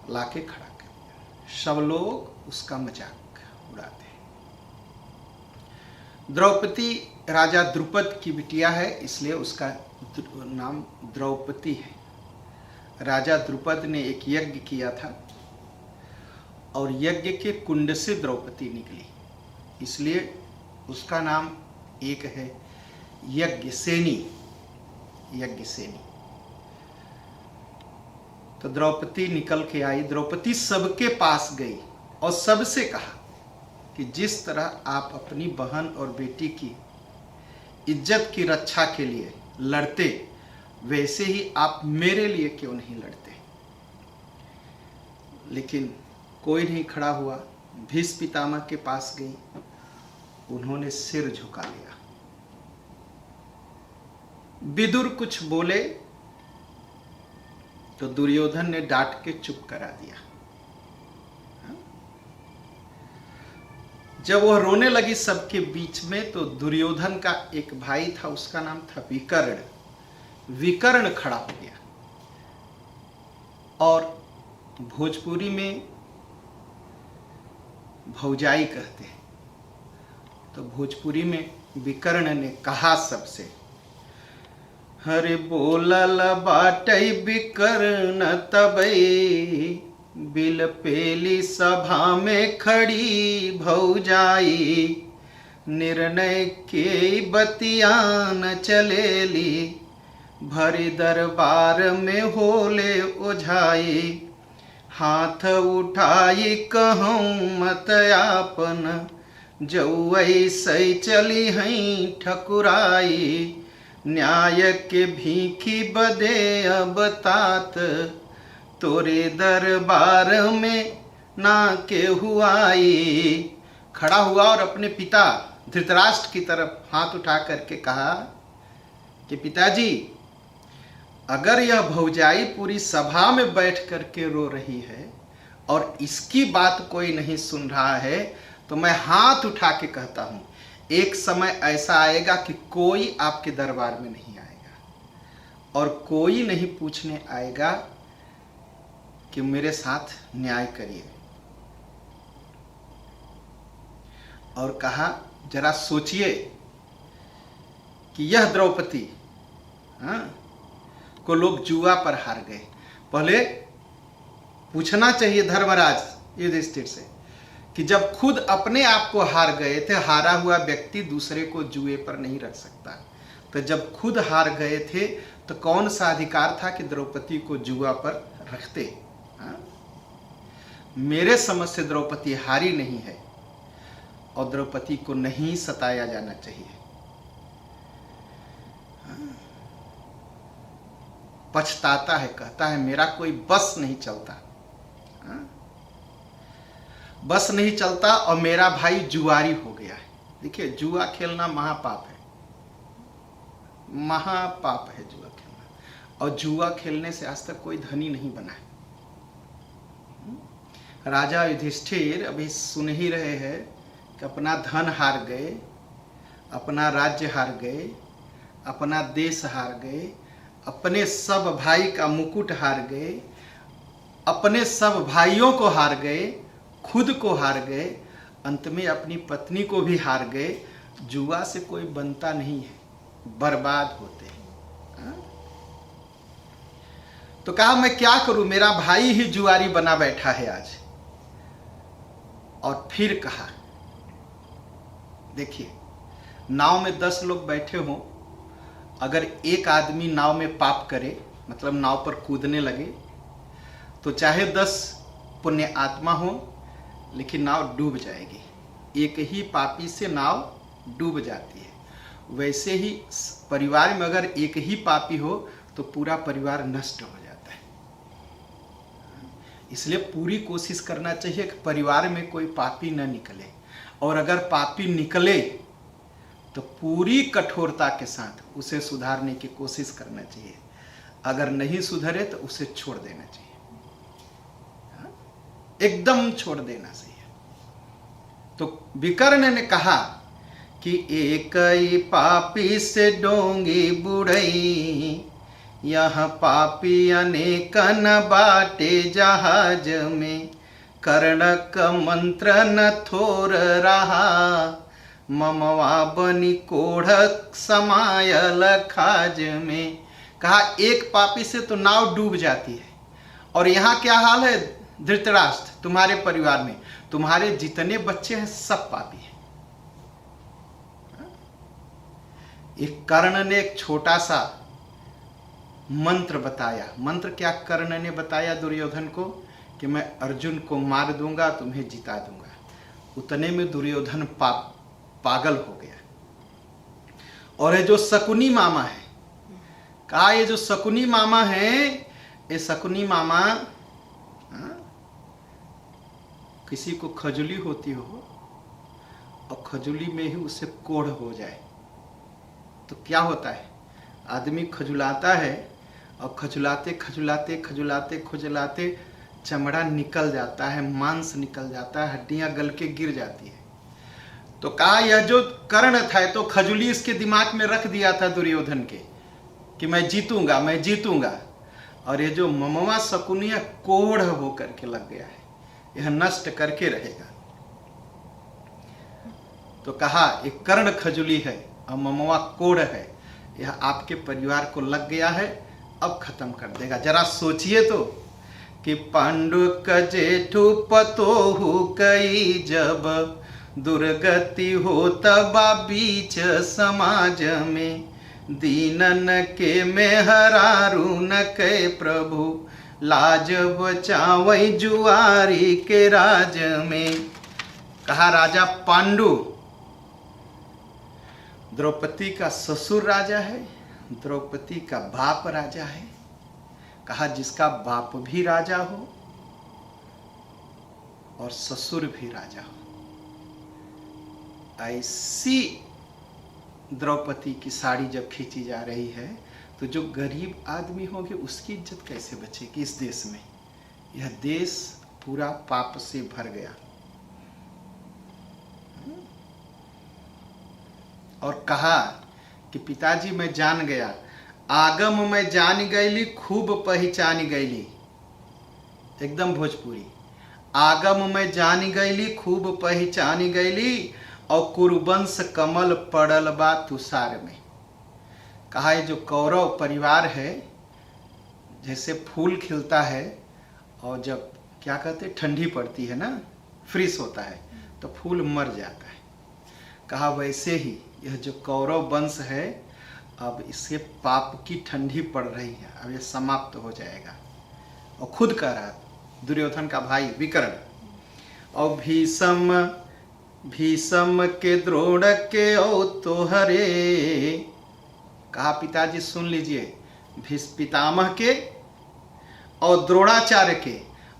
लाके खड़ा कर दिया। सब लोग उसका मजाक उड़ाते हैं। द्रौपदी राजा द्रुपद की बिटिया है, इसलिए उसका नाम द्रौपदी है। राजा द्रुपद ने एक यज्ञ किया था और यज्ञ के कुंड से द्रौपदी निकली, इसलिए उसका नाम एक है यज्ञसेनी। यज्ञसेनी। तो द्रौपदी निकल के आई। द्रौपदी सबके पास गई और सबसे कहा कि जिस तरह आप अपनी बहन और बेटी की इज्जत की रक्षा के लिए लड़ते, वैसे ही आप मेरे लिए क्यों नहीं लड़ते। लेकिन कोई नहीं खड़ा हुआ। भीष्म पितामह के पास गई, उन्होंने सिर झुका लिया। विदुर कुछ बोले तो दुर्योधन ने डांट के चुप करा दिया। जब वह रोने लगी सबके बीच में, तो दुर्योधन का एक भाई था, उसका नाम था विकर्ण। विकर्ण खड़ा हो गया और भोजपुरी में भौजाई कहते हैं, तो भोजपुरी में विकर्ण ने कहा सबसे, हरे बोलल बाटई विकर्ण तबई, बिल पेली सभा में खड़ी भौजाई, निर्णय के बतियान चलेली, भरी दरबार में होले ओझाई, हाथ उठाई कहूँ मत आपन, जौई सई चली हई ठकुराई, न्याय के भीखी बदे अब तात, तोरे दरबार में ना के हुआई। खड़ा हुआ और अपने पिता धृतराष्ट्र की तरफ हाथ उठा करके कहा कि पिताजी, अगर यह भौजाई पूरी सभा में बैठ करके रो रही है और इसकी बात कोई नहीं सुन रहा है, तो मैं हाथ उठा के कहता हूं, एक समय ऐसा आएगा कि कोई आपके दरबार में नहीं आएगा और कोई नहीं पूछने आएगा कि मेरे साथ न्याय करिए। और कहा, जरा सोचिए कि यह द्रौपदी को लोग जुआ पर हार गए। पहले पूछना चाहिए धर्मराज युधिष्ठिर से कि जब खुद अपने आप को हार गए थे, हारा हुआ व्यक्ति दूसरे को जुए पर नहीं रख सकता, तो जब खुद हार गए थे तो कौन सा अधिकार था कि द्रौपदी को जुआ पर रखते। मेरे समझ से द्रौपदी हारी नहीं है और द्रौपदी को नहीं सताया जाना चाहिए। पछताता है, कहता है मेरा कोई बस नहीं चलता, बस नहीं चलता और मेरा भाई जुआरी हो गया है। देखिए, जुआ खेलना महापाप है, महापाप है जुआ खेलना, और जुआ खेलने से आज तक कोई धनी नहीं बना है। राजा युधिष्ठिर अभी सुन ही रहे हैं कि अपना धन हार गए, अपना राज्य हार गए, अपना देश हार गए, अपने सब भाई का मुकुट हार गए, अपने सब भाइयों को हार गए, खुद को हार गए, अंत में अपनी पत्नी को भी हार गए। जुआ से कोई बनता नहीं है, बर्बाद होते हैं। तो कहा मैं क्या करूं, मेरा भाई ही जुआरी बना बैठा है आज। और फिर कहा, देखिए, नाव में 10 लोग बैठे हों, अगर एक आदमी नाव में पाप करे, मतलब नाव पर कूदने लगे, तो चाहे 10 पुण्य आत्मा हो, लेकिन नाव डूब जाएगी। एक ही पापी से नाव डूब जाती है। वैसे ही परिवार में अगर एक ही पापी हो तो पूरा परिवार नष्ट हो जाता है। इसलिए पूरी कोशिश करना चाहिए कि परिवार में कोई पापी न निकले, और अगर पापी निकले तो पूरी कठोरता के साथ उसे सुधारने की कोशिश करना चाहिए। अगर नहीं सुधरे तो उसे छोड़ देना चाहिए, एकदम छोड़ देना चाहिए। तो विकर्ण ने कहा कि एक ही पापी से डोंगी बुड़ई, यह पापी अनेकन बाटे जहाज में, कर्णक मंत्र न थोर रहा, ममवा बनी कोढ़ समायल खाज में। कहा एक पापी से तो नाव डूब जाती है, और यहाँ क्या हाल है धृतराष्ट्र, तुम्हारे परिवार में तुम्हारे जितने बच्चे हैं सब पापी हैं। एक कर्ण ने एक छोटा सा मंत्र बताया। मंत्र क्या कर्ण ने बताया दुर्योधन को कि मैं अर्जुन को मार दूंगा, तुम्हें जिता दूंगा। उतने में दुर्योधन पागल हो गया। और ये जो शकुनी मामा है, कहा ये जो शकुनी मामा है, ये शकुनी मामा किसी को खजुली होती हो और खजुली में ही उसे कोढ़ हो जाए तो क्या होता है, आदमी खजुलाता है और खजुलाते खजुलाते खजुलाते खजुलाते चमड़ा निकल जाता है, मांस निकल जाता है, हड्डियां गल के गिर जाती है। तो कहा यह जो कर्ण था तो खजुली इसके दिमाग में रख दिया था दुर्योधन के कि मैं जीतूंगा मैं जीतूंगा, और ये जो ममवा शकुनिया कोढ़ होकर के लग गया है, यह नष्ट करके रहेगा। तो कहा एक कर्ण खजुली है और ममवा कोढ़ है, यह आपके परिवार को लग गया है, अब खत्म कर देगा। जरा सोचिए तो कि पांडु जेठू पतोहु कई, जब दुर्गति हो तबा बीच समाज में, दीनन के में हरारू न के प्रभु, लाज बचावई जुआरी के राज में। कहा राजा पांडु द्रौपदी का ससुर राजा है, द्रौपदी का बाप राजा है। कहा जिसका बाप भी राजा हो और ससुर भी राजा हो, ऐसी द्रौपदी की साड़ी जब खींची जा रही है तो जो गरीब आदमी होंगे उसकी इज्जत कैसे बचेगी इस देश में। यह देश पूरा पाप से भर गया। और कहा कि पिताजी मैं जान गया, आगम में जान गईली खूब पहचान गईली, एकदम भोजपुरी, आगम में जान गईली खूब पहचान गईली, और कुरुवंश कमल पड़ल बा तुषार में। कहा ये जो कौरव परिवार है, जैसे फूल खिलता है और जब क्या कहते ठंडी पड़ती है ना, फ्रीज होता है तो फूल मर जाता है। कहा वैसे ही यह जो कौरव वंश है, अब इसके पाप की ठंडी पड़ रही है, अब यह समाप्त हो जाएगा। और खुद कह रहा दुर्योधन का भाई विकर्ण, और भीषम के द्रोण के ओ तोहरे। कहा पिताजी सुन लीजिए, पितामह के और द्रोणाचार्य के,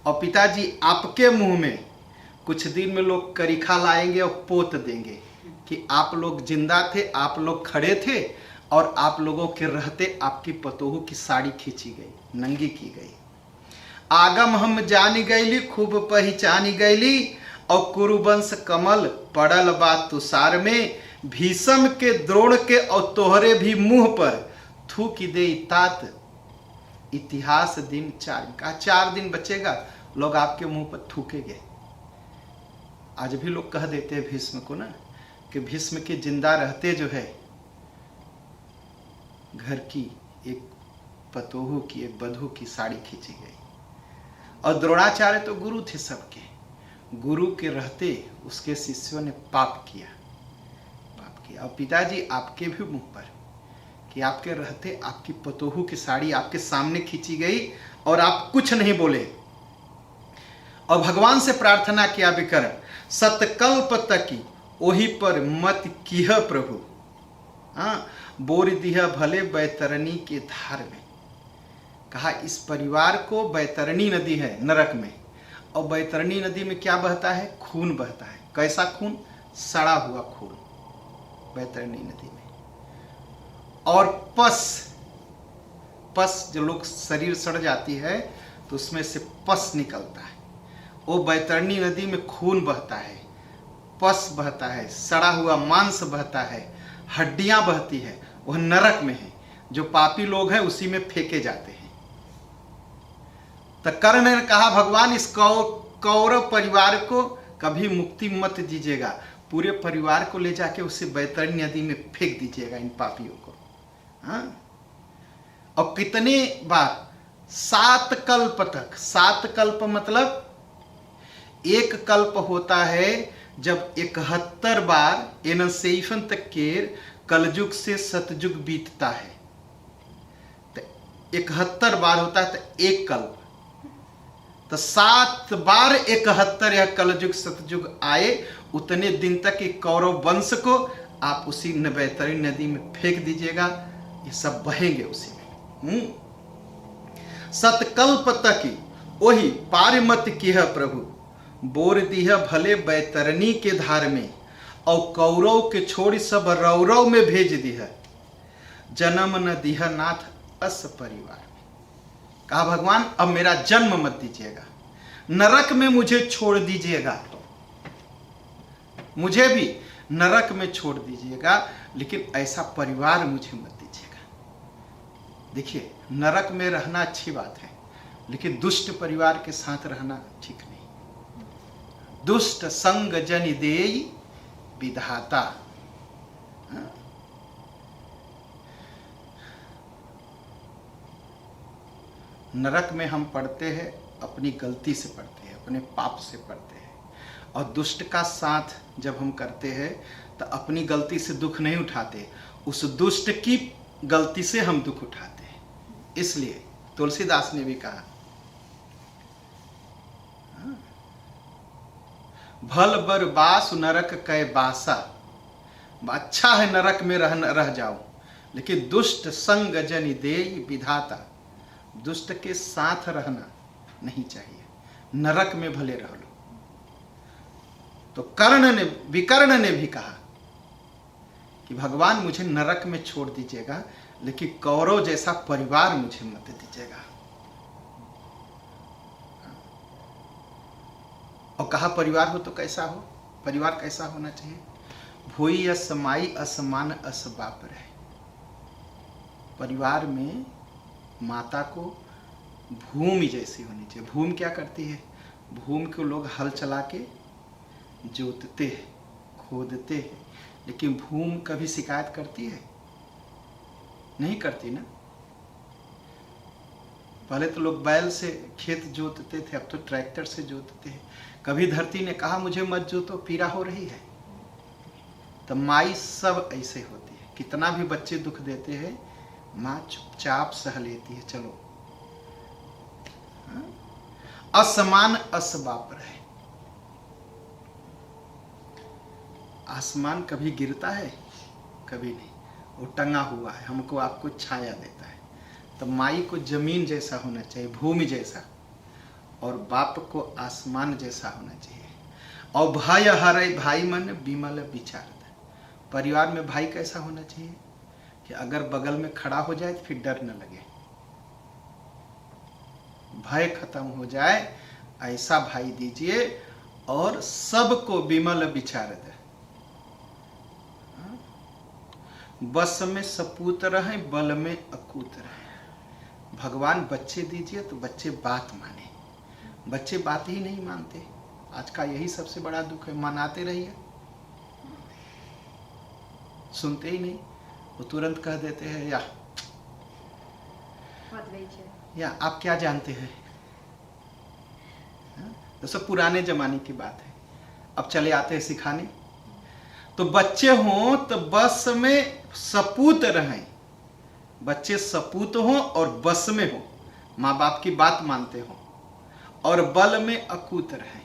और पिताजी आपके मुंह में कुछ दिन में लोग करीखा लाएंगे और पोत देंगे कि आप लोग जिंदा थे, आप लोग खड़े थे, और आप लोगों के रहते आपकी पतोहू की साड़ी खींची गई, नंगी की गई। आगम हम जानी गईली खूब पहचानी गईली, और कुरुवंश कमल पड़ल बा तुषार में, भीषम के द्रोण के और तोहरे भी मुंह पर थूकी दे तात, इतिहास दिन 4। कहा 4 दिन बचेगा, लोग आपके मुंह पर थूकेंगे। आज भी लोग कह देते हैं भीष्म को ना कि भीष्म के जिंदा रहते जो है घर की एक पतोहू की, एक बधू की साड़ी खींची गई। और द्रोणाचार्य तो गुरु थे सबके, गुरु के रहते उसके शिष्यों ने पाप किया। और पिताजी आपके भी मुंह पर कि आपके रहते आपकी पतोहू की साड़ी आपके सामने खींची गई और आप कुछ नहीं बोले। और भगवान से प्रार्थना किया विकर्ण, सतकल्प तकी ओही पर मत किह प्रभु, हाँ बोर दिया भले बैतरणी के धार में। कहा इस परिवार को, बैतरणी नदी है नरक में, और बैतरणी नदी में क्या बहता है, खून बहता है। कैसा खून, सड़ा हुआ खून बैतरणी नदी में। और पस जो लोग शरीर सड़ जाती है तो उसमें से पस निकलता है, वो बैतरणी नदी में खून बहता है, पस बहता है, सड़ा हुआ मांस बहता है, हड्डियां बहती है, वह नरक में है। जो पापी लोग हैं उसी में फेंके जाते हैं। तो कर्ण ने कहा भगवान इस कौरव परिवार को कभी मुक्ति मत दीजिएगा, पूरे परिवार को ले जाके उसे बैतरणी नदी में फेंक दीजिएगा, इन पापियों को। हाँ, और कितने बार? 7 कल्प तक। 7 कल्प मतलब एक कल्प होता है जब 71 बार एनसेफन तक के कलयुग से सतयुग बीतता है, तो 71 बार होता है तो एक कल्प। तो 7 बार 71 या कलयुग सतयुग आए, उतने दिन तक एक कौरव वंश को आप उसी बैतरणी नदी में फेंक दीजिएगा, ये सब बहेंगे उसी में। सतकल्प तक वही पारिमत किह प्रभु, बोर दीह भले बैतरणी के धार में, और कौरव के छोड़ सब रौरव में भेज दीह, जन्म न दीह नाथ अस परिवार में। कहा भगवान अब मेरा जन्म मत दीजिएगा, नरक में मुझे छोड़ दीजिएगा, मुझे भी नरक में छोड़ दीजिएगा, लेकिन ऐसा परिवार मुझे मत दीजिएगा। देखिए, नरक में रहना अच्छी बात है, लेकिन दुष्ट परिवार के साथ रहना ठीक नहीं। दुष्ट संग जन देई विधाता। नरक में हम पढ़ते हैं अपनी गलती से पढ़ते हैं, अपने पाप से पढ़ते हैं, और दुष्ट का साथ जब हम करते हैं तो अपनी गलती से दुख नहीं उठाते, उस दुष्ट की गलती से हम दुख उठाते हैं। इसलिए तुलसीदास ने भी कहा, भल बर बास नरक कै बासा, अच्छा है नरक में रह जाओ, लेकिन दुष्ट संग जनि देई विधाता, दुष्ट के साथ रहना नहीं चाहिए, नरक में भले रह लो। तो विकर्ण ने भी कहा कि भगवान मुझे नरक में छोड़ दीजिएगा, लेकिन कौरव जैसा परिवार मुझे मत दीजिएगा। और कहा परिवार हो तो कैसा हो? परिवार कैसा होना चाहिए? भोई अस माई असमान अस बाप रहे। परिवार में माता को भूमि जैसी होनी चाहिए। भूमि क्या करती है? भूमि को लोग हल चला के जोतते हैं, खोदते हैं, लेकिन भूमि कभी शिकायत करती है? नहीं करती ना। पहले तो लोग बैल से खेत जोतते थे, अब तो ट्रैक्टर से जोतते हैं। कभी धरती ने कहा मुझे मत जोतो, पीड़ा हो रही है? तो माई सब ऐसे होती है, कितना भी बच्चे दुख देते हैं माँ चुपचाप सह लेती है। चलो, असमान असबाप रहे। आसमान कभी गिरता है? कभी नहीं, वो टंगा हुआ है, हमको आपको छाया देता है। तो माई को जमीन जैसा होना चाहिए, भूमि जैसा, और बाप को आसमान जैसा होना चाहिए। और भाई हरे भाई मन विमल विचार। परिवार में भाई कैसा होना चाहिए कि अगर बगल में खड़ा हो जाए तो फिर डर न लगे, भय खत्म हो जाए, ऐसा भाई दीजिए। और सबको विमल विचार दे, बस में सपूत रहे, बल में अकूत रहे। भगवान बच्चे दीजिए तो बच्चे बात माने, बच्चे बात ही नहीं मानते। आज का यही सबसे बड़ा दुख है। मनाते रहिए, सुनते ही नहीं, वो तुरंत कह देते हैं या आप क्या जानते हैं। तो सब पुराने जमाने की बात है। अब चले आते हैं सिखाने। तो बच्चे हों तो बस में सपूत रहें, बच्चे सपूत हों और बस में हो, माँ बाप की बात मानते हो, और बल में अकूत रहें,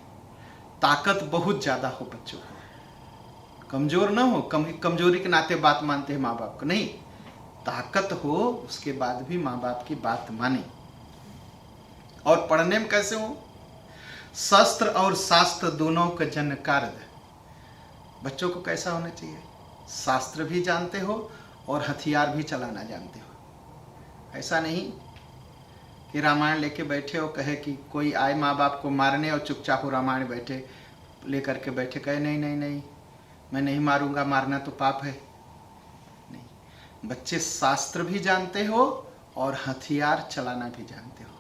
ताकत बहुत ज्यादा हो बच्चों को, कमजोर ना हो। कमजोरी के नाते बात मानते हैं माँ बाप को, नहीं, ताकत हो उसके बाद भी माँ बाप की बात माने। और पढ़ने में कैसे हो? शस्त्र और शास्त्र दोनों का जानकार दे। बच्चों को कैसा होना चाहिए? शास्त्र भी जानते हो और हथियार भी चलाना जानते हो। ऐसा नहीं कि रामायण लेके बैठे हो, कहे कि कोई आए माँ बाप को मारने और चुपचाप हो रामायण बैठे लेकर के बैठे, कहे नहीं नहीं नहीं मैं नहीं मारूंगा, मारना तो पाप है। नहीं, बच्चे शास्त्र भी जानते हो और हथियार चलाना भी जानते हो।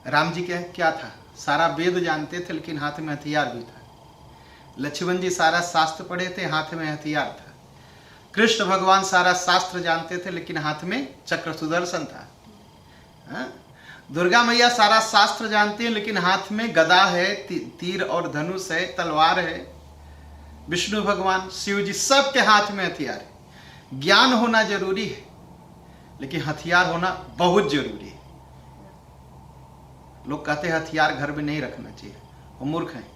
राम जी क्या था, सारा वेद जानते थे लेकिन हाथ में हथियार भी था। लक्ष्मण जी सारा शास्त्र पढ़े थे, हाथ में हथियार था। कृष्ण भगवान सारा शास्त्र जानते थे लेकिन हाथ में चक्र सुदर्शन था। दुर्गा मैया सारा शास्त्र जानती है लेकिन हाथ में गदा है, तीर और धनुष है, तलवार है। विष्णु भगवान, शिव जी, सबके हाथ में हथियार है। ज्ञान होना जरूरी है लेकिन हथियार होना बहुत जरूरी है। लोग कहते हैं हथियार घर में नहीं रखना चाहिए, वो मूर्ख हैं।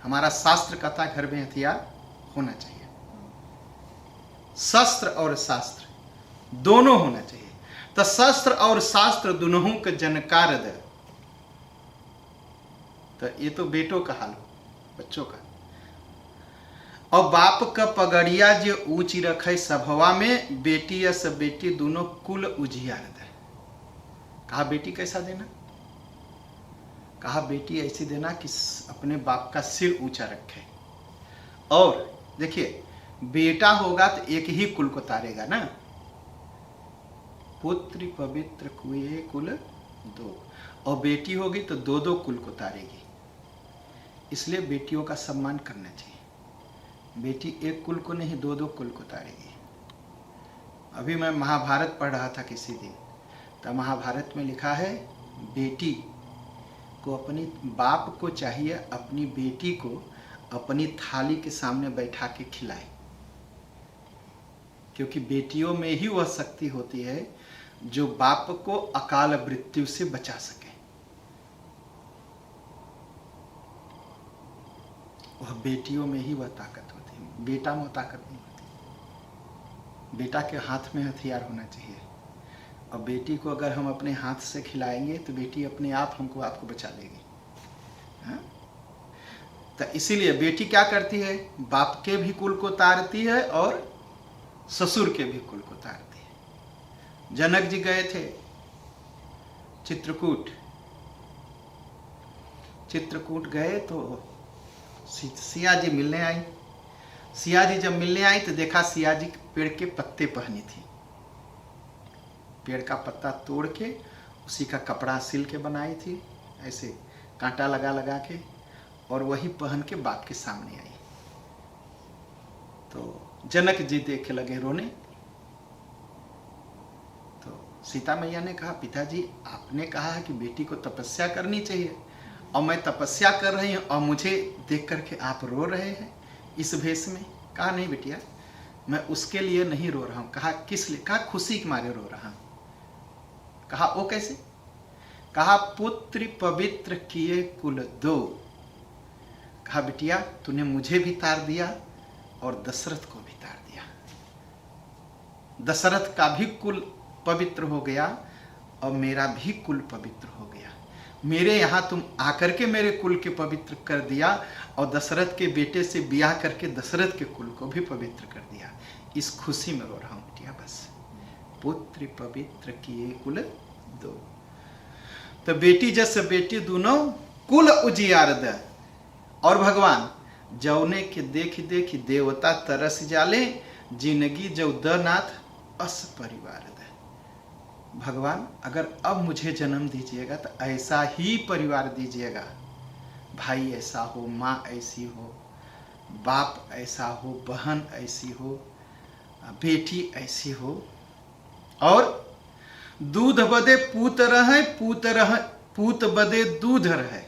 हमारा शास्त्र कहता है घर में हथियार होना चाहिए। शस्त्र और शास्त्र दोनों होना चाहिए। तो शस्त्र और शास्त्र दोनों के जनकार दे। तो ये तो बेटों का हाल, बच्चों का। और बाप का पगड़िया जो ऊंची रखे सभवा में, बेटी या सब बेटी दोनों कुल उजियार दे। कहा बेटी कैसा देना? कहा बेटी ऐसी देना कि अपने बाप का सिर ऊंचा रखे। और देखिए, बेटा होगा तो एक ही कुल को तारेगा ना। पुत्र पवित्र कुए कुल दो, और बेटी होगी तो दो दो कुल को तारेगी। इसलिए बेटियों का सम्मान करना चाहिए। बेटी एक कुल को नहीं, दो दो कुल को तारेगी। अभी मैं महाभारत पढ़ रहा था किसी दिन, तो महाभारत में लिखा है बेटी को, अपनी बाप को चाहिए अपनी बेटी को अपनी थाली के सामने बैठा के खिलाए, क्योंकि बेटियों में ही वह शक्ति होती है जो बाप को अकाल मृत्यु से बचा सके। वह बेटियों में ही वह ताकत होती है, बेटा में ताकत नहीं होती। बेटा के हाथ में हथियार होना चाहिए, और बेटी को अगर हम अपने हाथ से खिलाएंगे तो बेटी अपने आप हमको आपको बचा लेगी। हाँ? तो इसीलिए बेटी क्या करती है, बाप के भी कुल को तारती है और ससुर के भी कुल को तारती है। जनक जी गए थे चित्रकूट गए तो सिया जी मिलने आई। सिया जी जब मिलने आई तो देखा सिया जी पेड़ के पत्ते पहनी थी। पेड़ का पत्ता तोड़ के उसी का कपड़ा सिल के बनाई थी, ऐसे कांटा लगा लगा के, और वही पहन के बाप के सामने आई। तो जनक जी देख के लगे रोने। तो सीता मैया ने कहा, पिताजी आपने कहा है कि बेटी को तपस्या करनी चाहिए, और मैं तपस्या कर रही हूँ और मुझे देख करके आप रो रहे हैं इस भेष में। कहा नहीं बेटिया, मैं उसके लिए नहीं रो रहा हूँ। कहा किस लिए? कहा खुशी के मारे रो रहा हूँ। कहा वो कैसे? कहा पुत्र पवित्र किए कुल दो। कहा बिटिया तूने मुझे भी तार दिया और दशरथ को भी तार दिया। दशरथ का भी कुल पवित्र हो गया और मेरा भी कुल पवित्र हो गया। मेरे यहाँ तुम आकर के मेरे कुल के पवित्र कर दिया, और दशरथ के बेटे से ब्याह करके दशरथ के कुल को भी पवित्र कर दिया। इस खुशी में रो रहा हूँ बिटिया बस। पुत्र पवित्र किए कुल दो। तो बेटी जैसे बेटी दोनों कुल उजियार द। और भगवान जौने के देख देख देवता तरस जाले, जिंदगी जो द नाथ अस परिवार द। भगवान अगर अब मुझे जन्म दीजिएगा तो ऐसा ही परिवार दीजिएगा। भाई ऐसा हो, माँ ऐसी हो, बाप ऐसा हो, बहन ऐसी हो, बेटी ऐसी हो, और दूध बदे पूत रहे, पूत बदे दूध रहे।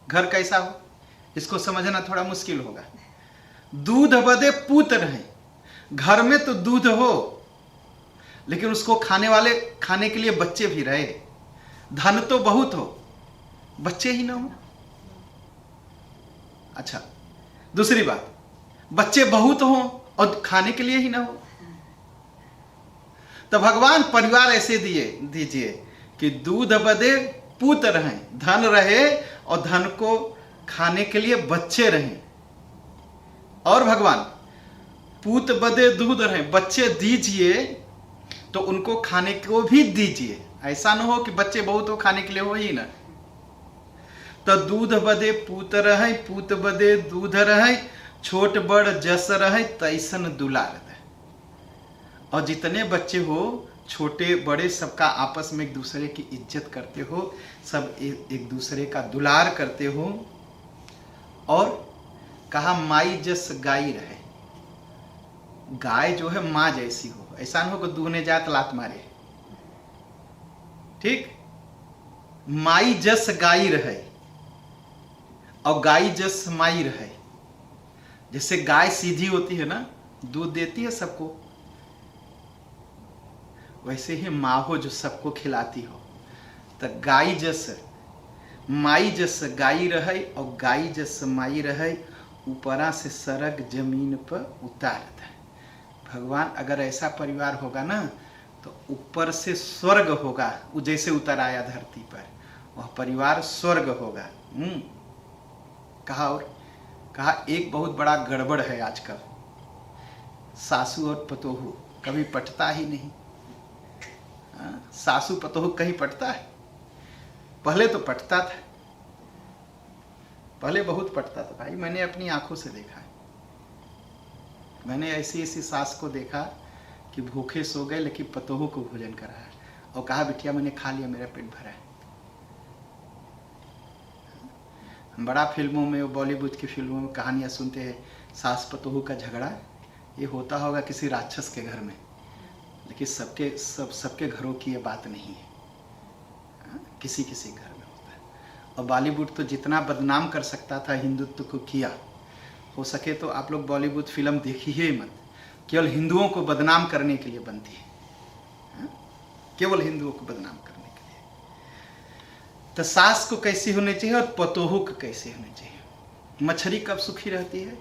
घर कैसा हो इसको समझना थोड़ा मुश्किल होगा। दूध बदे पूत रहे, घर में तो दूध हो लेकिन उसको खाने के लिए बच्चे भी रहे। धन तो बहुत हो, बच्चे ही ना हो। अच्छा दूसरी बात, बच्चे बहुत हो और खाने के लिए ही ना हो। तो भगवान परिवार ऐसे दीजिए कि दूध बदे पूत रहे, धन रहे और धन को खाने के लिए बच्चे रहें। और भगवान पूत बदे दूध रहे, बच्चे दीजिए तो उनको खाने को भी दीजिए। ऐसा ना हो कि बच्चे बहुत हो खाने के लिए हो ही ना। तो दूध बदे पूत रहे, पूत बदे दूध रहे, छोट बड़ जस रहे, तैसन दुलार दे। और जितने बच्चे हो, छोटे बड़े, सबका आपस में एक दूसरे की इज्जत करते हो, सब एक दूसरे का दुलार करते हो। और कहा माई जस गाई रहे, गाय जो है माँ जैसी हो, ऐसा न हो कि दूहने जात लात मारे। ठीक, माई जस गाई रहे और गाई जस माई रहे। जैसे गाय सीधी होती है ना, दूध देती है सबको, वैसे ही माँ हो जो सबको खिलाती हो। तो गाय जस माई जस गाई रहे और गाय जस माई रहे, ऊपरा से सरग जमीन पर उतार दे। भगवान अगर ऐसा परिवार होगा ना तो ऊपर से स्वर्ग होगा, वो जैसे उतर आया धरती पर, वह परिवार स्वर्ग होगा। कहा, और कहा एक बहुत बड़ा गड़बड़ है आजकल, सासू और पतोहू कभी पटता ही नहीं। सासू पतोहू कहीं पटता है? पहले तो पटता था, पहले बहुत पटता था भाई, मैंने अपनी आंखों से देखा है। मैंने ऐसी ऐसी सास को देखा कि भूखे सो गए लेकिन पतोहू को भोजन कराया और कहा बिटिया मैंने खा लिया, मेरा पेट भरा है। हम बड़ा फिल्मों में, बॉलीवुड की फिल्मों में कहानियां सुनते हैं सास पतोहू का झगड़ा। ये होता होगा किसी राक्षस के घर में, लेकिन सबके घरों की ये बात नहीं है, किसी किसी घर में होता है। और बॉलीवुड तो जितना बदनाम कर सकता था हिंदुत्व को किया। हो सके तो आप लोग बॉलीवुड फिल्म देखिए मत, केवल हिंदुओं को बदनाम करने के लिए बनती है, केवल हिंदुओं को बदनाम करने के लिए। तो सास को कैसी होनी चाहिए और पतोहू को कैसी होनी चाहिए। मछली कब सुखी रहती है?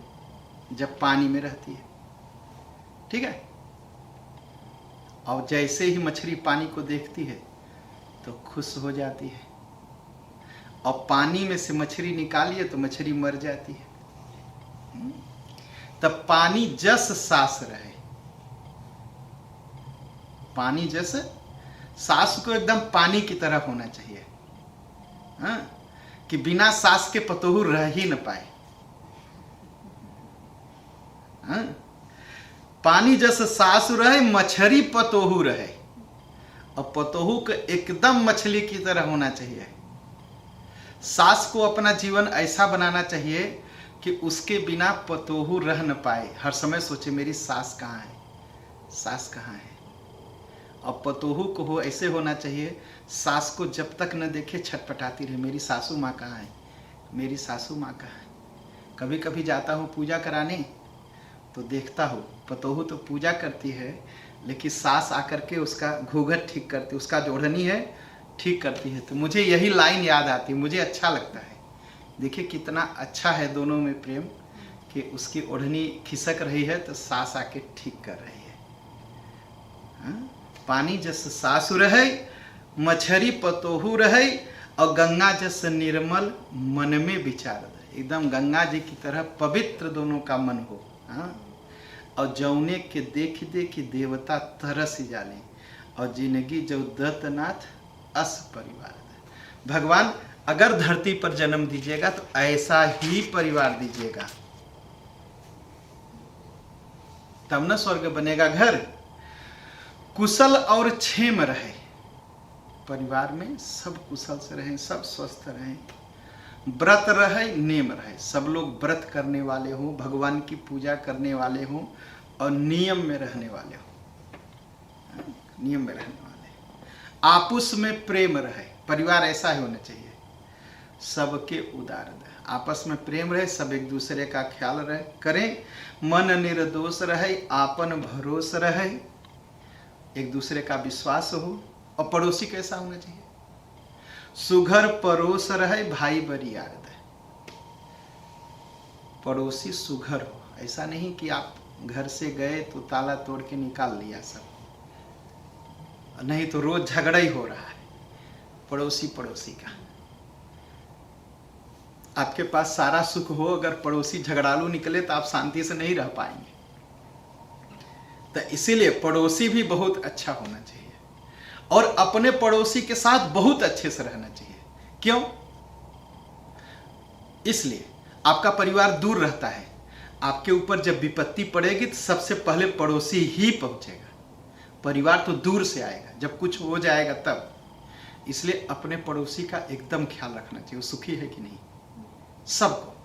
जब पानी में रहती है, ठीक है। और जैसे ही मछली पानी को देखती है तो खुश हो जाती है, और पानी में से मछली निकालिए तो मछली मर जाती है। तब पानी जस सास रहे, पानी जस सास को एकदम पानी की तरह होना चाहिए, कि बिना सास के पतोहू रह ही न पाए। पानी जस सास रहे, मछली पतोहू रहे, और पतोहू को एकदम मछली की तरह होना चाहिए। सास को अपना जीवन ऐसा बनाना चाहिए कि उसके बिना पतोहू रह न पाए, हर समय सोचे मेरी सास कहाँ है, सास कहाँ है। और पतोहू को हो ऐसे होना चाहिए, सास को जब तक न देखे छटपटाती रहे, मेरी सासू माँ कहाँ है, मेरी सासू माँ कहाँ है। कभी कभी जाता हूँ पूजा कराने तो देखता हूँ पतोहू तो पूजा करती है, लेकिन सास आकर के उसका घूंघट ठीक करती, उसका जो ओढ़नी है ठीक करती है। तो मुझे यही लाइन याद आती, मुझे अच्छा लगता है। देखिए कितना अच्छा है दोनों में प्रेम, कि उसकी ओढ़नी खिसक रही है तो सास आके ठीक कर रही है। पानी जस सासु रहे, मछरी पतोहू रहे, और गंगा जस निर्मल मन में विचार दे। एकदम गंगा जी की तरह पवित्र दोनों का मन हो। और जौने के देख देखी देवता तरस जाले, और जिंदगी जो दत्तनाथ अस परिवार दे। भगवान अगर धरती पर जन्म दीजिएगा तो ऐसा ही परिवार दीजिएगा, तब न स्वर्ग बनेगा घर। कुशल और क्षेम रहे, परिवार में सब कुशल से रहें, सब स्वस्थ रहें। व्रत रहे, नेम रहे, सब लोग व्रत करने वाले हों, भगवान की पूजा करने वाले हों, और नियम में रहने वाले हों, नियम में रहने वाले। आपस में प्रेम रहे, परिवार ऐसा ही होना चाहिए, सबके उदार रहे, आपस में प्रेम रहे, सब एक दूसरे का ख्याल रहे करें। मन निर्दोष रहे, आपन भरोस रहे, एक दूसरे का विश्वास हो। और पड़ोसी कैसा होना चाहिए? सुघर परोस रहे, भाई बरियार दे। पड़ोसी सुघर हो, ऐसा नहीं कि आप घर से गए तो ताला तोड़ के निकाल लिया सब, नहीं तो रोज झगड़ा ही हो रहा है पड़ोसी पड़ोसी का। आपके पास सारा सुख हो, अगर पड़ोसी झगड़ालू निकले तो आप शांति से नहीं रह पाएंगे। तो इसीलिए पड़ोसी भी बहुत अच्छा होना चाहिए, और अपने पड़ोसी के साथ बहुत अच्छे से रहना चाहिए। क्यों? इसलिए आपका परिवार दूर रहता है, आपके ऊपर जब विपत्ति पड़ेगी तो सबसे पहले पड़ोसी ही पहुंचेगा। परिवार तो दूर से आएगा, जब कुछ हो जाएगा तब। इसलिए अपने पड़ोसी का एकदम ख्याल रखना चाहिए, वो सुखी है कि नहीं, सबको।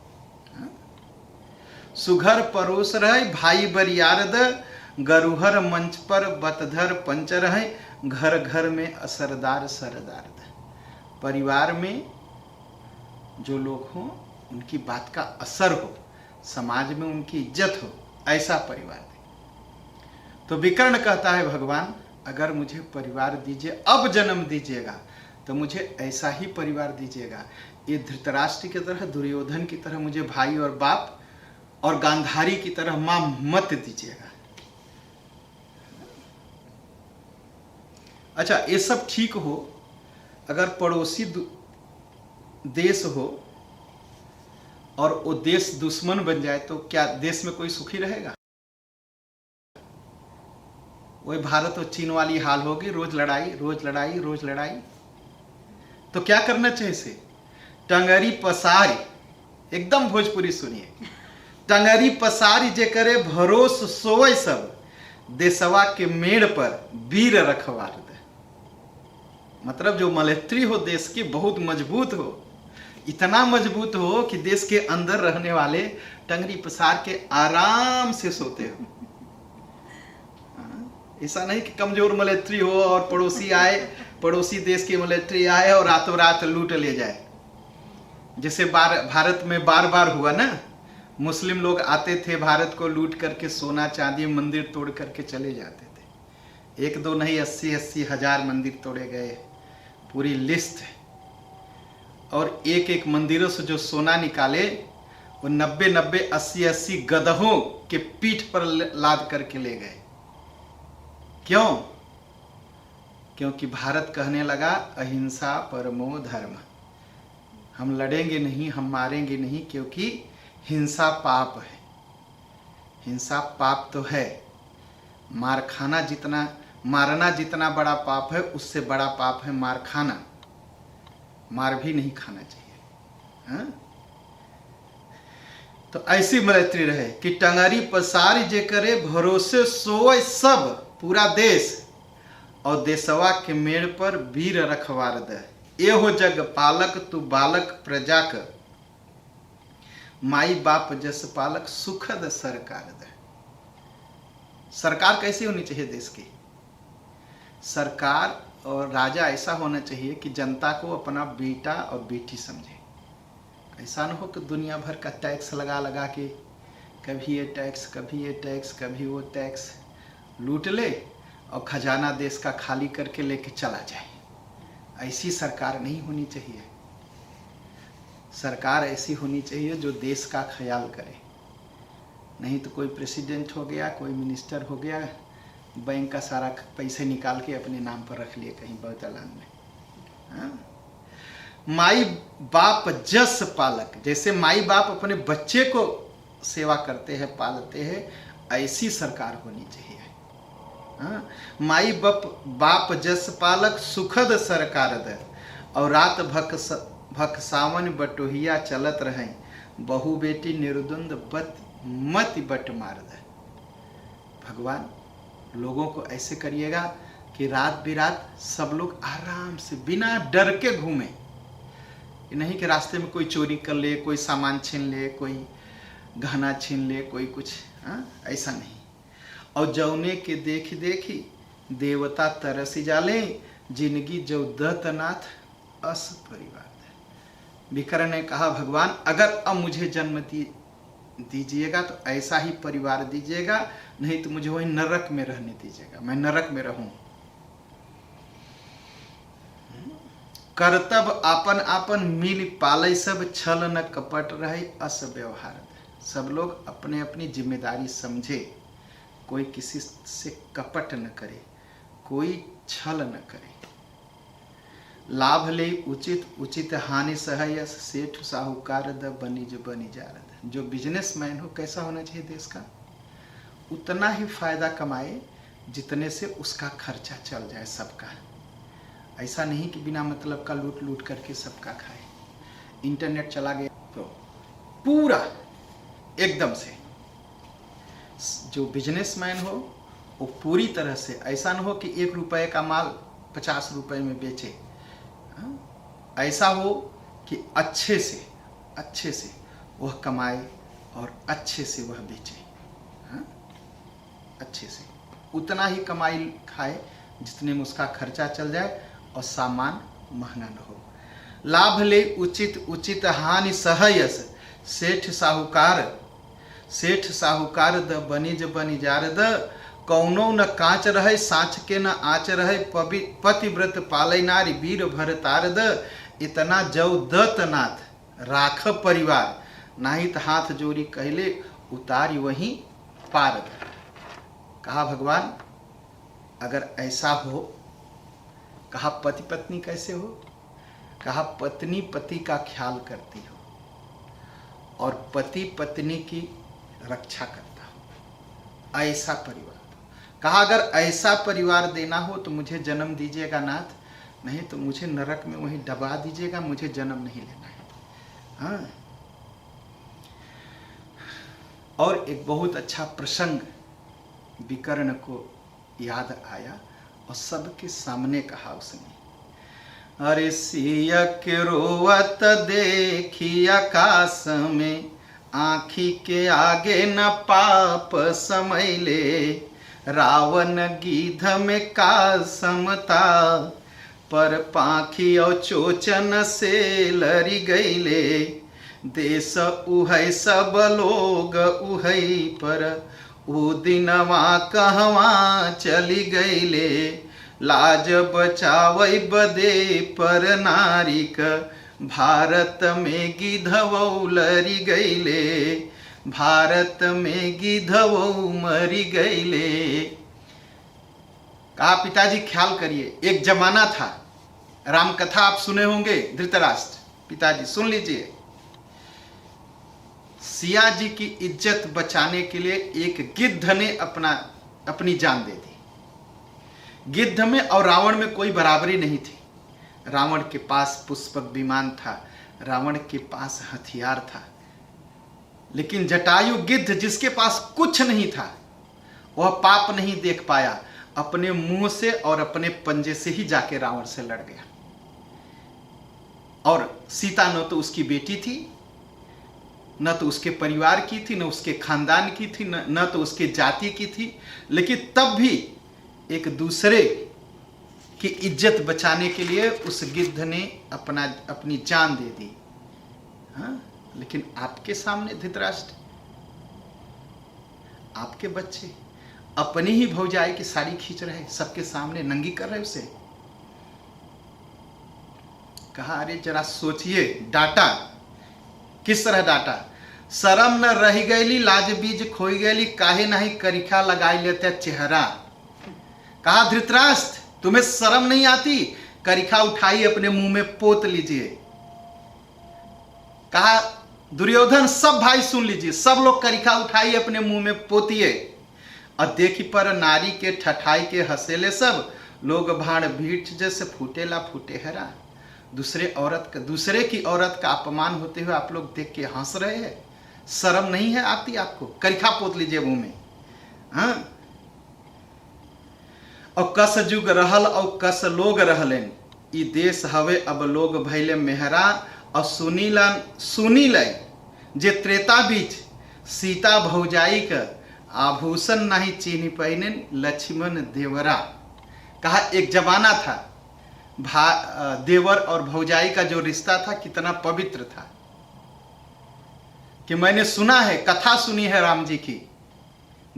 सुघर परोस रहे भाई बरियारद, गरुहर मंच पर बतधर पंच रहे, घर घर में असरदार सरदार। परिवार में जो लोग हों उनकी बात का असर हो, समाज में उनकी इज्जत हो, ऐसा परिवार दे। तो विकर्ण कहता है भगवान अगर मुझे परिवार दीजिए, अब जन्म दीजिएगा तो मुझे ऐसा ही परिवार दीजिएगा, ये धृतराष्ट्र की तरह, दुर्योधन की तरह मुझे भाई और बाप और गांधारी की तरह मां मत दीजिएगा। अच्छा, ये सब ठीक हो, अगर पड़ोसी देश हो और वो देश दुश्मन बन जाए तो क्या देश में कोई सुखी रहेगा? वही भारत और चीन वाली हाल होगी, रोज लड़ाई रोज लड़ाई रोज लड़ाई। तो क्या करना चाहिए इसे? टंगरी पसारी, एकदम भोजपुरी सुनिए, टंगरी पसारी जे करे भरोस सोवै सब, देशवा के मेड़ पर वीर रखवार दे। मतलब जो मलेट्री हो देश की बहुत मजबूत हो, इतना मजबूत हो कि देश के अंदर रहने वाले टंगरी पसार के आराम से सोते हो। ऐसा नहीं कि कमजोर मिलिट्री हो और पड़ोसी आए, पड़ोसी देश की मिलिट्री आए और रातों रात लूट ले जाए। जैसे भारत में बार बार हुआ ना, मुस्लिम लोग आते थे भारत को लूट करके, सोना चांदी मंदिर तोड़ करके चले जाते थे। एक दो नहीं, 80-80 हजार मंदिर तोड़े गए, पूरी लिस्ट है। और एक एक मंदिरों से जो सोना निकाले वो 90-90, 80-80 गधों के पीठ पर लाद करके ले गए। क्यों? क्योंकि भारत कहने लगा अहिंसा परमो धर्म, हम लड़ेंगे नहीं, हम मारेंगे नहीं, क्योंकि हिंसा पाप है। हिंसा पाप तो है, मारना जितना बड़ा पाप है उससे बड़ा पाप है मार खाना। मार भी नहीं खाना चाहिए। हाँ? तो ऐसी मिलिट्री रहे कि टंगरी पसारी जे करे भरोसे सोए सब, पूरा देश, और देशवा के मेड़ पर वीर रखवार दे। एहो जग पालक तू बालक प्रजा क, माई बाप जस पालक सुखद सरकार दे। सरकार कैसी होनी चाहिए देश की? सरकार और राजा ऐसा होना चाहिए कि जनता को अपना बेटा और बेटी समझे। ऐसा न हो कि दुनिया भर का टैक्स लगा लगा के, कभी ये टैक्स, कभी ये टैक्स, कभी वो टैक्स लूट ले और खजाना देश का खाली करके लेके चला जाए। ऐसी सरकार नहीं होनी चाहिए। सरकार ऐसी होनी चाहिए जो देश का ख्याल करे। नहीं तो कोई प्रेसिडेंट हो गया, कोई मिनिस्टर हो गया, बैंक का सारा पैसे निकाल के अपने नाम पर रख लिए कहीं बौतलान में। हाँ? माई बाप जस पालक, जैसे माई बाप अपने बच्चे को सेवा करते हैं, पालते हैं, ऐसी सरकार होनी चाहिए। हाँ? माई बाप जस पालक सुखद सरकार दे, और रात भक सावन बटोहिया चलत रहे, बहु बेटी निर्द्वंद मत बट मार दे। भगवान लोगों को ऐसे करिएगा कि रात बिरात सब लोग आराम से बिना डर के घूमें। नहीं कि रास्ते में कोई चोरी कर ले, कोई सामान छीन ले, कोई गहना छीन ले, कोई कुछ। हाँ? ऐसा नहीं। और जौने के देखी देखी देवता तरसी जाले, जिंदगी जो दत्तनाथ अस परिवार। विकर्ण ने कहा भगवान अगर अब मुझे जन्म दीजिएगा तो ऐसा ही परिवार दीजिएगा, नहीं तो मुझे वही नरक में रहने दीजिएगा, मैं नरक में रहूं। कर्तव्य आपन आपन मिल पाले, सब छल न कपट रहे अस व्यवहार। सब लोग अपने अपनी जिम्मेदारी समझे, कोई किसी से कपट न करे, कोई छल न करे। लाभ ले उचित उचित हानि सहय, सेठ साहूकार द बनिज बनिजारद। जो बिजनेसमैन हो कैसा होना चाहिए देश का? उतना ही फायदा कमाए जितने से उसका खर्चा चल जाए सबका। ऐसा नहीं कि बिना मतलब का लूट लूट करके सबका खाए। इंटरनेट चला गया तो पूरा एकदम से, जो बिजनेसमैन हो वो पूरी तरह से, ऐसा न हो कि 1 रुपये का माल 50 रुपये में बेचे। ऐसा हो कि अच्छे से वह कमाए और अच्छे से वह बेचे। अच्छे से उतना ही कमाई खाए जितने में उसका खर्चा चल जाए और सामान महंगा न हो। लाभ ले उचित हानि सहयस, सेठ साहूकार द बनिज बनिजार द, कौनो न कांच रहे साँच के न आँच रहे, पतिव्रत पालै नारी वीर भरतार द, इतना जौ दत नाथ राख परिवार, नाहित हाथ जोड़ी कहले उतारी वहीं पार द। कहा भगवान अगर ऐसा हो, कहा पति पत्नी कैसे हो, कहा पत्नी पति का ख्याल करती हो और पति पत्नी की रक्षा करता हो, ऐसा परिवार। कहा अगर ऐसा परिवार देना हो तो मुझे जन्म दीजिएगा नाथ, नहीं तो मुझे नरक में वहीं दबा दीजिएगा, मुझे जन्म नहीं लेना है। हाँ। और एक बहुत अच्छा प्रसंग विकर्ण को याद आया और सबके सामने कहा उसने, अरे सिया के रोवत देखी आकाश में, आँखी के आगे न पाप समैले, रावण गीध में का समता, पर पाखी और चोचन से लरी गईले, देश उहै सब लोग उहै पर, ऊ दिनवा कहवा चली गईले, लाज बचावै बदे पर नारिक, भारत में गिधवौ लरी गईले, भारत में गिधवौ मरी गईले। कहा पिताजी ख्याल करिए, एक जमाना था, राम कथा आप सुने होंगे धृतराष्ट्र, पिताजी सुन लीजिए। सिया जी की इज्जत बचाने के लिए एक गिद्ध ने अपनी जान दे दी। गिद्ध में और रावण में कोई बराबरी नहीं थी। रावण के पास पुष्पक विमान था, रावण के पास हथियार था, लेकिन जटायु गिद्ध जिसके पास कुछ नहीं था, वह पाप नहीं देख पाया, अपने मुंह से और अपने पंजे से ही जाके रावण से लड़ गया। और सीता न तो उसकी बेटी थी, न तो उसके परिवार की थी, न उसके खानदान की थी, न तो उसके जाति की थी, लेकिन तब भी एक दूसरे की इज्जत बचाने के लिए उस गिद्ध ने अपनी जान दे दी। हाँ, लेकिन आपके सामने धृतराष्ट्र, आपके बच्चे अपनी ही भौजाई की साड़ी खींच रहे, सबके सामने नंगी कर रहे उसे। कहा अरे जरा सोचिए, डांटा किस तरह डांटा, शरम न रही गईली लाज बीज खोई गईली, काहे नहीं करिखा लगाई लेते चेहरा। कहा धृतराष्ट्र तुम्हें शर्म नहीं आती, करिखा उठाई अपने मुंह में पोत लीजिए। कहा दुर्योधन सब भाई सुन लीजिए, सब लोग करिखा उठाई अपने मुंह में पोतिए, और देखी पर नारी के ठठाई के हसेले सब, लोग भाण भीट जैसे फूटेला फूटे हरा। दूसरे की औरत का अपमान होते हुए आप लोग देख के हंस रहे हैं, शर्म नहीं है आती आपको? करिखा पोत लीजिए मुंह में। हाँ, और कस जुग रहल और कस लोग रहलेन, ई देश हवे अब लोग भैले मेहरा, और सुनील जे त्रेता बीच सीता भौजाई का आभूषण नहीं चीनी पहिने लक्ष्मण देवरा। कहा एक जमाना था, देवर और भौजाई का जो रिश्ता था कितना पवित्र था, कि मैंने सुना है, कथा सुनी है राम जी की।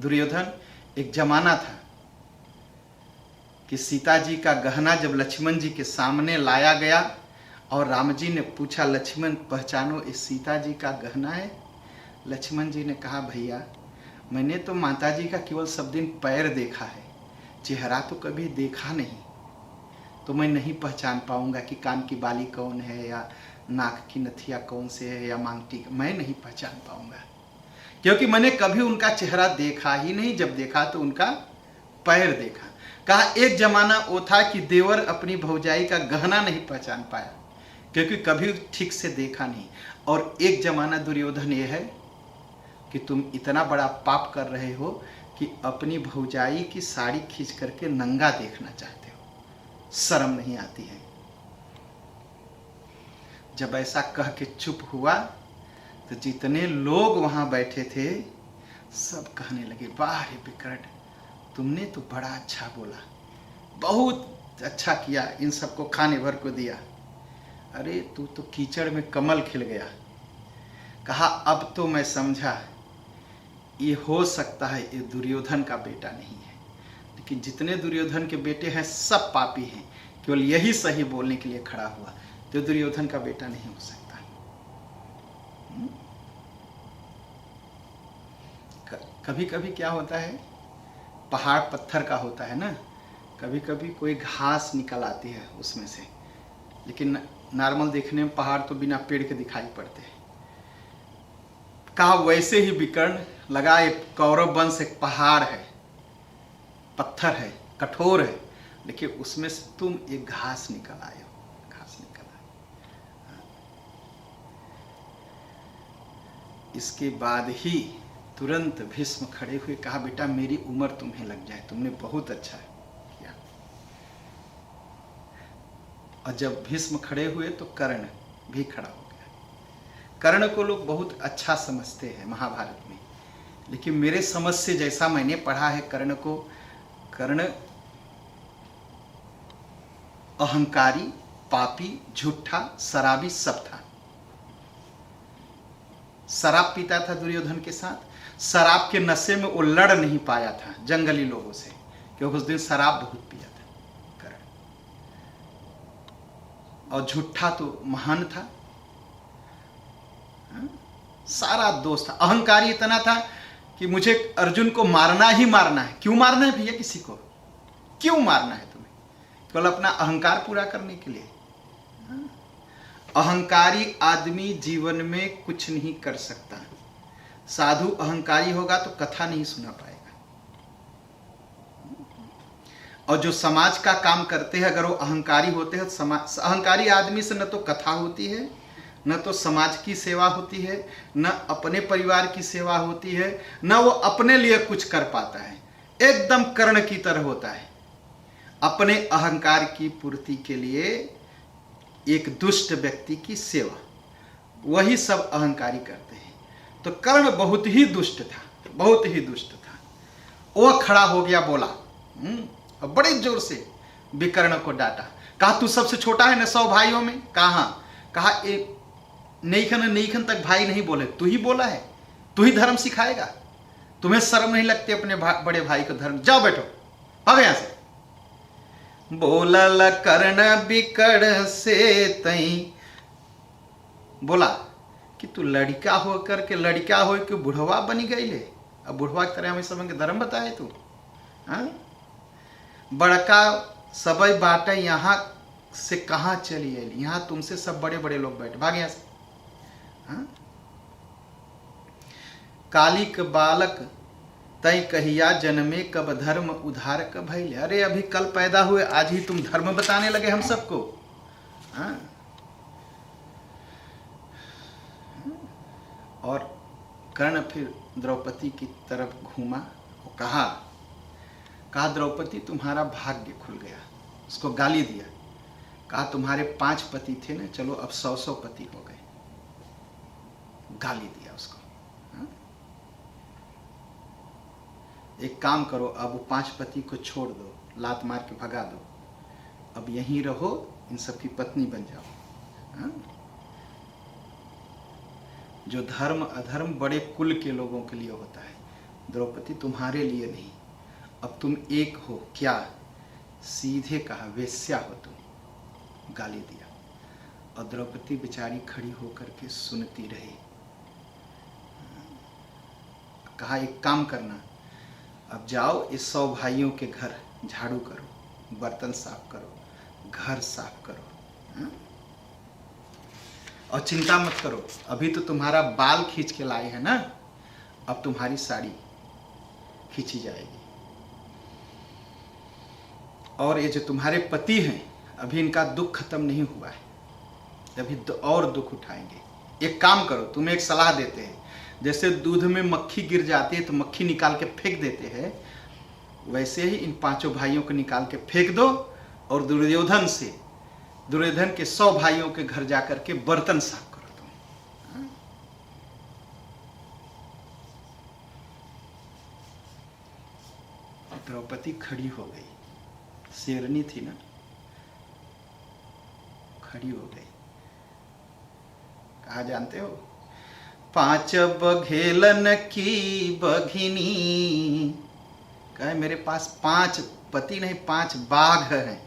दुर्योधन एक जमाना था कि सीता जी का गहना जब लक्ष्मण जी के सामने लाया गया और राम जी ने पूछा लक्ष्मण पहचानो ये सीता जी का गहना है? लक्ष्मण जी ने कहा भैया मैंने तो माता जी का केवल सब दिन पैर देखा है, चेहरा तो कभी देखा नहीं, तो मैं नहीं पहचान पाऊंगा कि कान की बाली कौन है या नाक की नथिया कौन से है या मांगटी, मैं नहीं पहचान पाऊंगा, क्योंकि मैंने कभी उनका चेहरा देखा ही नहीं, जब देखा तो उनका पैर देखा। कहा एक जमाना वो था कि देवर अपनी भौजाई का गहना नहीं पहचान पाया, क्योंकि कभी ठीक से देखा नहीं। और एक जमाना दुर्योधन ये है कि तुम इतना बड़ा पाप कर रहे हो कि अपनी भौजाई की साड़ी खींच करके नंगा देखना चाहते हो, शर्म नहीं आती है। जब ऐसा कह के चुप हुआ तो जितने लोग वहां बैठे थे सब कहने लगे, वाह रे विकर्ण, तुमने तो बड़ा अच्छा बोला, बहुत अच्छा किया, इन सबको खाने भर को दिया। अरे तू तो कीचड़ में कमल खिल गया। कहा अब तो मैं समझा, ये हो सकता है ये दुर्योधन का बेटा नहीं है, लेकिन जितने दुर्योधन के बेटे हैं सब पापी हैं, केवल यही सही बोलने के लिए खड़ा हुआ, तो दुर्योधन का बेटा नहीं हो सकता। कभी कभी क्या होता है, पहाड़ पत्थर का होता है ना, कभी कभी कोई घास निकल आती है उसमें से, लेकिन नॉर्मल देखने में पहाड़ तो बिना पेड़ के दिखाई पड़ते हैं। कहा वैसे ही विकर्ण लगा, एक कौरव वंश एक पहाड़ है, पत्थर है, कठोर है, लेकिन उसमें से तुम एक घास निकल आए हो, घास निकल आए। इसके बाद ही तुरंत भीष्म खड़े हुए, कहा बेटा मेरी उम्र तुम्हें लग जाए, तुमने बहुत अच्छा किया। और जब भीष्म खड़े हुए तो कर्ण भी खड़ा हो गया। कर्ण को लोग बहुत अच्छा समझते हैं महाभारत में, लेकिन मेरे समझ से जैसा मैंने पढ़ा है कर्ण को, कर्ण अहंकारी, पापी, झूठा, शराबी सब था। शराब पीता था दुर्योधन के साथ, शराब के नशे में वो लड़ नहीं पाया था जंगली लोगों से, क्योंकि उस दिन शराब बहुत पिया था कर्ण। और झूठा तो महान था, सारा दोस्त था। अहंकारी इतना था कि मुझे अर्जुन को मारना ही मारना है। क्यों मारना है भैया किसी को, क्यों मारना है तुम्हें? केवल अपना अहंकार पूरा करने के लिए। अहंकारी आदमी जीवन में कुछ नहीं कर सकता। साधु अहंकारी होगा तो कथा नहीं सुना पाएगा। और जो समाज का काम करते हैं, अगर वो अहंकारी होते हैं, समाज अहंकारी आदमी से न तो कथा होती है, न तो समाज की सेवा होती है, न अपने परिवार की सेवा होती है, न वो अपने लिए कुछ कर पाता है। एकदम कर्ण की तरह होता है, अपने अहंकार की पूर्ति के लिए एक दुष्ट व्यक्ति की सेवा, वही सब अहंकारी करते हैं। तो कर्ण बहुत ही दुष्ट था, बहुत ही दुष्ट था। वो खड़ा हो गया, बोला और बड़े जोर से विकर्ण को डांटा। कहा तू सबसे छोटा है ना 100 भाइयों में? कहा एक नईखन तक भाई नहीं बोले, तू ही बोला है, तू ही धर्म सिखाएगा? तुम्हें शर्म नहीं लगती अपने बड़े भाई को धर्म? जाओ बैठो, भाग यहां से। बोलल कर्ण विकर्ण से तई, बोला कि तू लड़का हो करके, लड़का हो कि बुढ़वा बनी गई ले। अब बुढ़वा की तरह हमें सब धर्म बताए तू? बड़का सबई बाटे यहाँ से कहाँ चली आई? यहाँ तुमसे सब बड़े बड़े लोग बैठे, भाग यहाँ से। कालिक बालक तय कहिया जन्मे, कब धर्म उधार कब भइले। अरे अभी कल पैदा हुए, आज ही तुम धर्म बताने लगे हम सबको। और कर्ण फिर द्रौपदी की तरफ घूमा और कहा द्रौपदी तुम्हारा भाग्य खुल गया। उसको गाली दिया, कहा तुम्हारे 5 पति थे ना, चलो अब 100 पति हो गए। गाली दिया उसको। एक काम करो, अब वो 5 पति को छोड़ दो, लात मार के भगा दो, अब यहीं रहो, इन सबकी पत्नी बन जाओ। जो धर्म अधर्म बड़े कुल के लोगों के लिए होता है, द्रौपदी तुम्हारे लिए नहीं। अब तुम एक हो क्या? सीधे कहा वेश्या हो तुम। गाली दिया और द्रौपदी बेचारी खड़ी होकर के सुनती रही। कहा एक काम करना, अब जाओ इस 100 भाइयों के घर झाड़ू करो, बर्तन साफ करो, घर साफ करो, और चिंता मत करो, अभी तो तुम्हारा बाल खींच के लाए हैं ना, अब तुम्हारी साड़ी खींची जाएगी। और ये जो तुम्हारे पति हैं, अभी इनका दुख खत्म नहीं हुआ है, अभी और दुख उठाएंगे। एक काम करो, तुम्हें एक सलाह देते हैं, जैसे दूध में मक्खी गिर जाती है तो मक्खी निकाल के फेंक देते हैं, वैसे ही इन पांचों भाइयों को निकाल के फेंक दो और दुर्योधन के 100 भाइयों के घर जाकर के बर्तन साफ करो तुम। द्रौपदी खड़ी हो गई, शेरनी थी ना, खड़ी हो गई। कहा जानते हो, 5 बघेलन की बघिनी, कहे मेरे पास 5 पति नहीं 5 बाघ हैं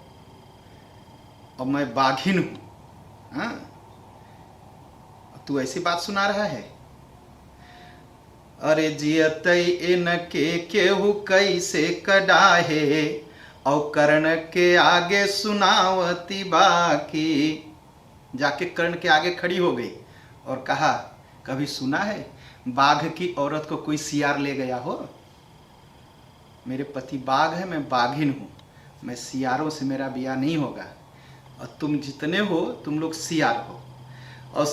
और मैं बाघिन हूं। हाँ, तू ऐसी बात सुना रहा है। अरे जियतई इनके केहू कैसे कडाहे, और कर्ण के आगे सुनावती बाकी। जाके कर्ण के आगे खड़ी हो गई और कहा, कभी सुना है बाघ की औरत को कोई सियार ले गया हो? मेरे पति बाघ है, मैं बाघिन हूं, मैं सियारों से मेरा ब्याह नहीं होगा, और तुम जितने हो तुम लोग सियार हो। और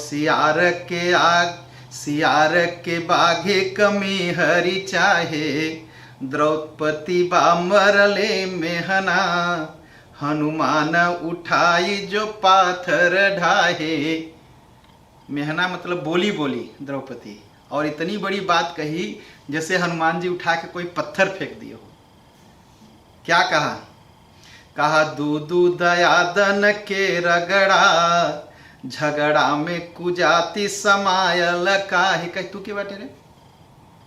सियार के बाघे कमी हरी चाहे, द्रौपदी बा मरले मेहना, हनुमान उठाई जो पाथर ढाहे। मेहना मतलब बोली द्रौपदी, और इतनी बड़ी बात कही जैसे हनुमान जी उठा के कोई पत्थर फेंक दिए हो। क्या कहा? कहा दूदू दयादन के रगड़ा, झगड़ा में कुजाति समायल काहे। कह तू के बाटे रे?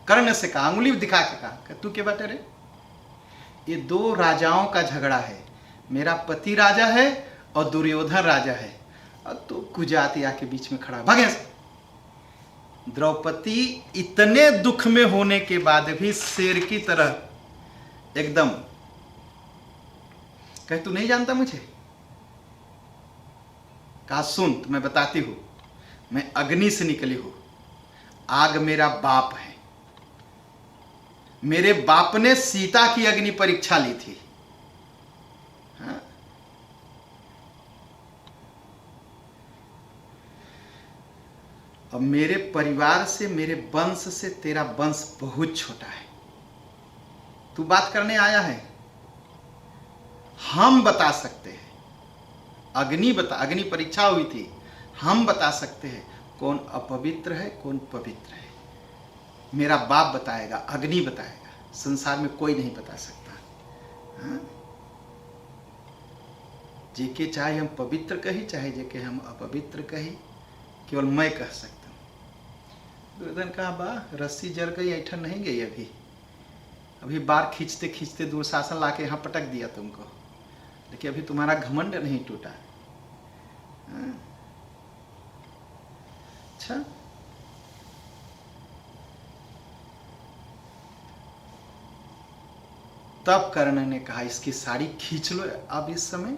कर्ण से कहा, उंगली दिखा के कहा तू के बाटे रे? ये 2 राजाओं का झगड़ा है, मेरा पति राजा है और दुर्योधन राजा है, और तू कुजाति आके बीच में खड़ा, भागे से। द्रौपदी इतने दुख में होने के बाद भी शेर की तरह एकदम, कहे तू नहीं जानता मुझे? कहा सुन, तो मैं बताती हूं, मैं अग्नि से निकली हूं, आग मेरा बाप है, मेरे बाप ने सीता की अग्नि परीक्षा ली थी। हाँ? और मेरे परिवार से, मेरे वंश से तेरा वंश बहुत छोटा है। तू बात करने आया है? हम बता सकते हैं, अग्नि परीक्षा हुई थी, हम बता सकते हैं कौन अपवित्र है कौन पवित्र है। मेरा बाप बताएगा, अग्नि बताएगा, संसार में कोई नहीं बता सकता। हाँ? जेके चाहे हम पवित्र कही, चाहे जेके हम अपवित्र कही, केवल मैं कह सकता हूं। दुर्योधन कहा, बा रस्सी जल गई, ऐठन नहीं गई, अभी बार खींचते खींचते दुशासन लाके यहां पटक दिया तुमको, लेकिन अभी तुम्हारा घमंड नहीं टूटा। अच्छा, तब कर्ण ने कहा, इसकी साड़ी खींच लो अब इस समय,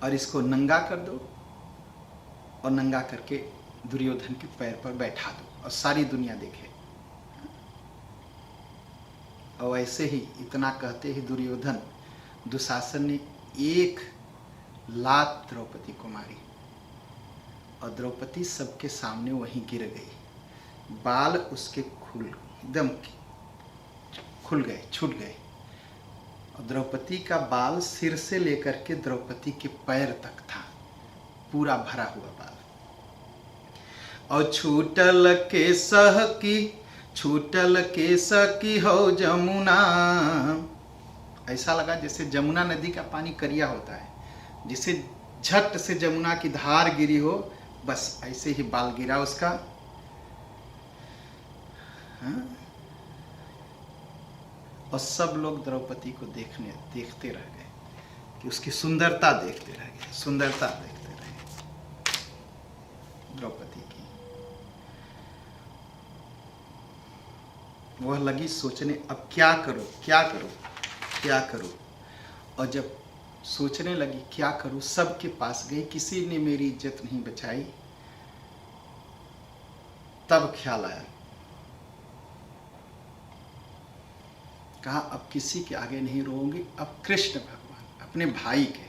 और इसको नंगा कर दो, और नंगा करके दुर्योधन के पैर पर बैठा दो, और सारी दुनिया देखे। और ऐसे ही इतना कहते ही दुशासन ने एक लात द्रौपदी को मारी, और द्रौपदी सबके सामने वहीं गिर गई। बाल उसके एकदम खुल गए, छूट गए, और द्रौपदी का बाल सिर से लेकर के द्रौपदी के पैर तक था, पूरा भरा हुआ बाल। और छूटल केस की हो जमुना, ऐसा लगा जैसे जमुना नदी का पानी करिया होता है, जिसे झट से जमुना की धार गिरी हो, बस ऐसे ही बाल गिरा उसका। हाँ? और सब लोग द्रौपदी को देखते रह गए, कि उसकी सुंदरता देखते रह गए, सुंदरता देखते रहे द्रौपदी की। वह लगी सोचने, अब क्या करूं क्या करूं क्या करूं। और जब सोचने लगी क्या करूं, सबके पास गई, किसी ने मेरी इज्जत नहीं बचाई। तब ख्याल आया, कहा अब किसी के आगे नहीं रोऊंगी, अब कृष्ण भगवान अपने भाई के।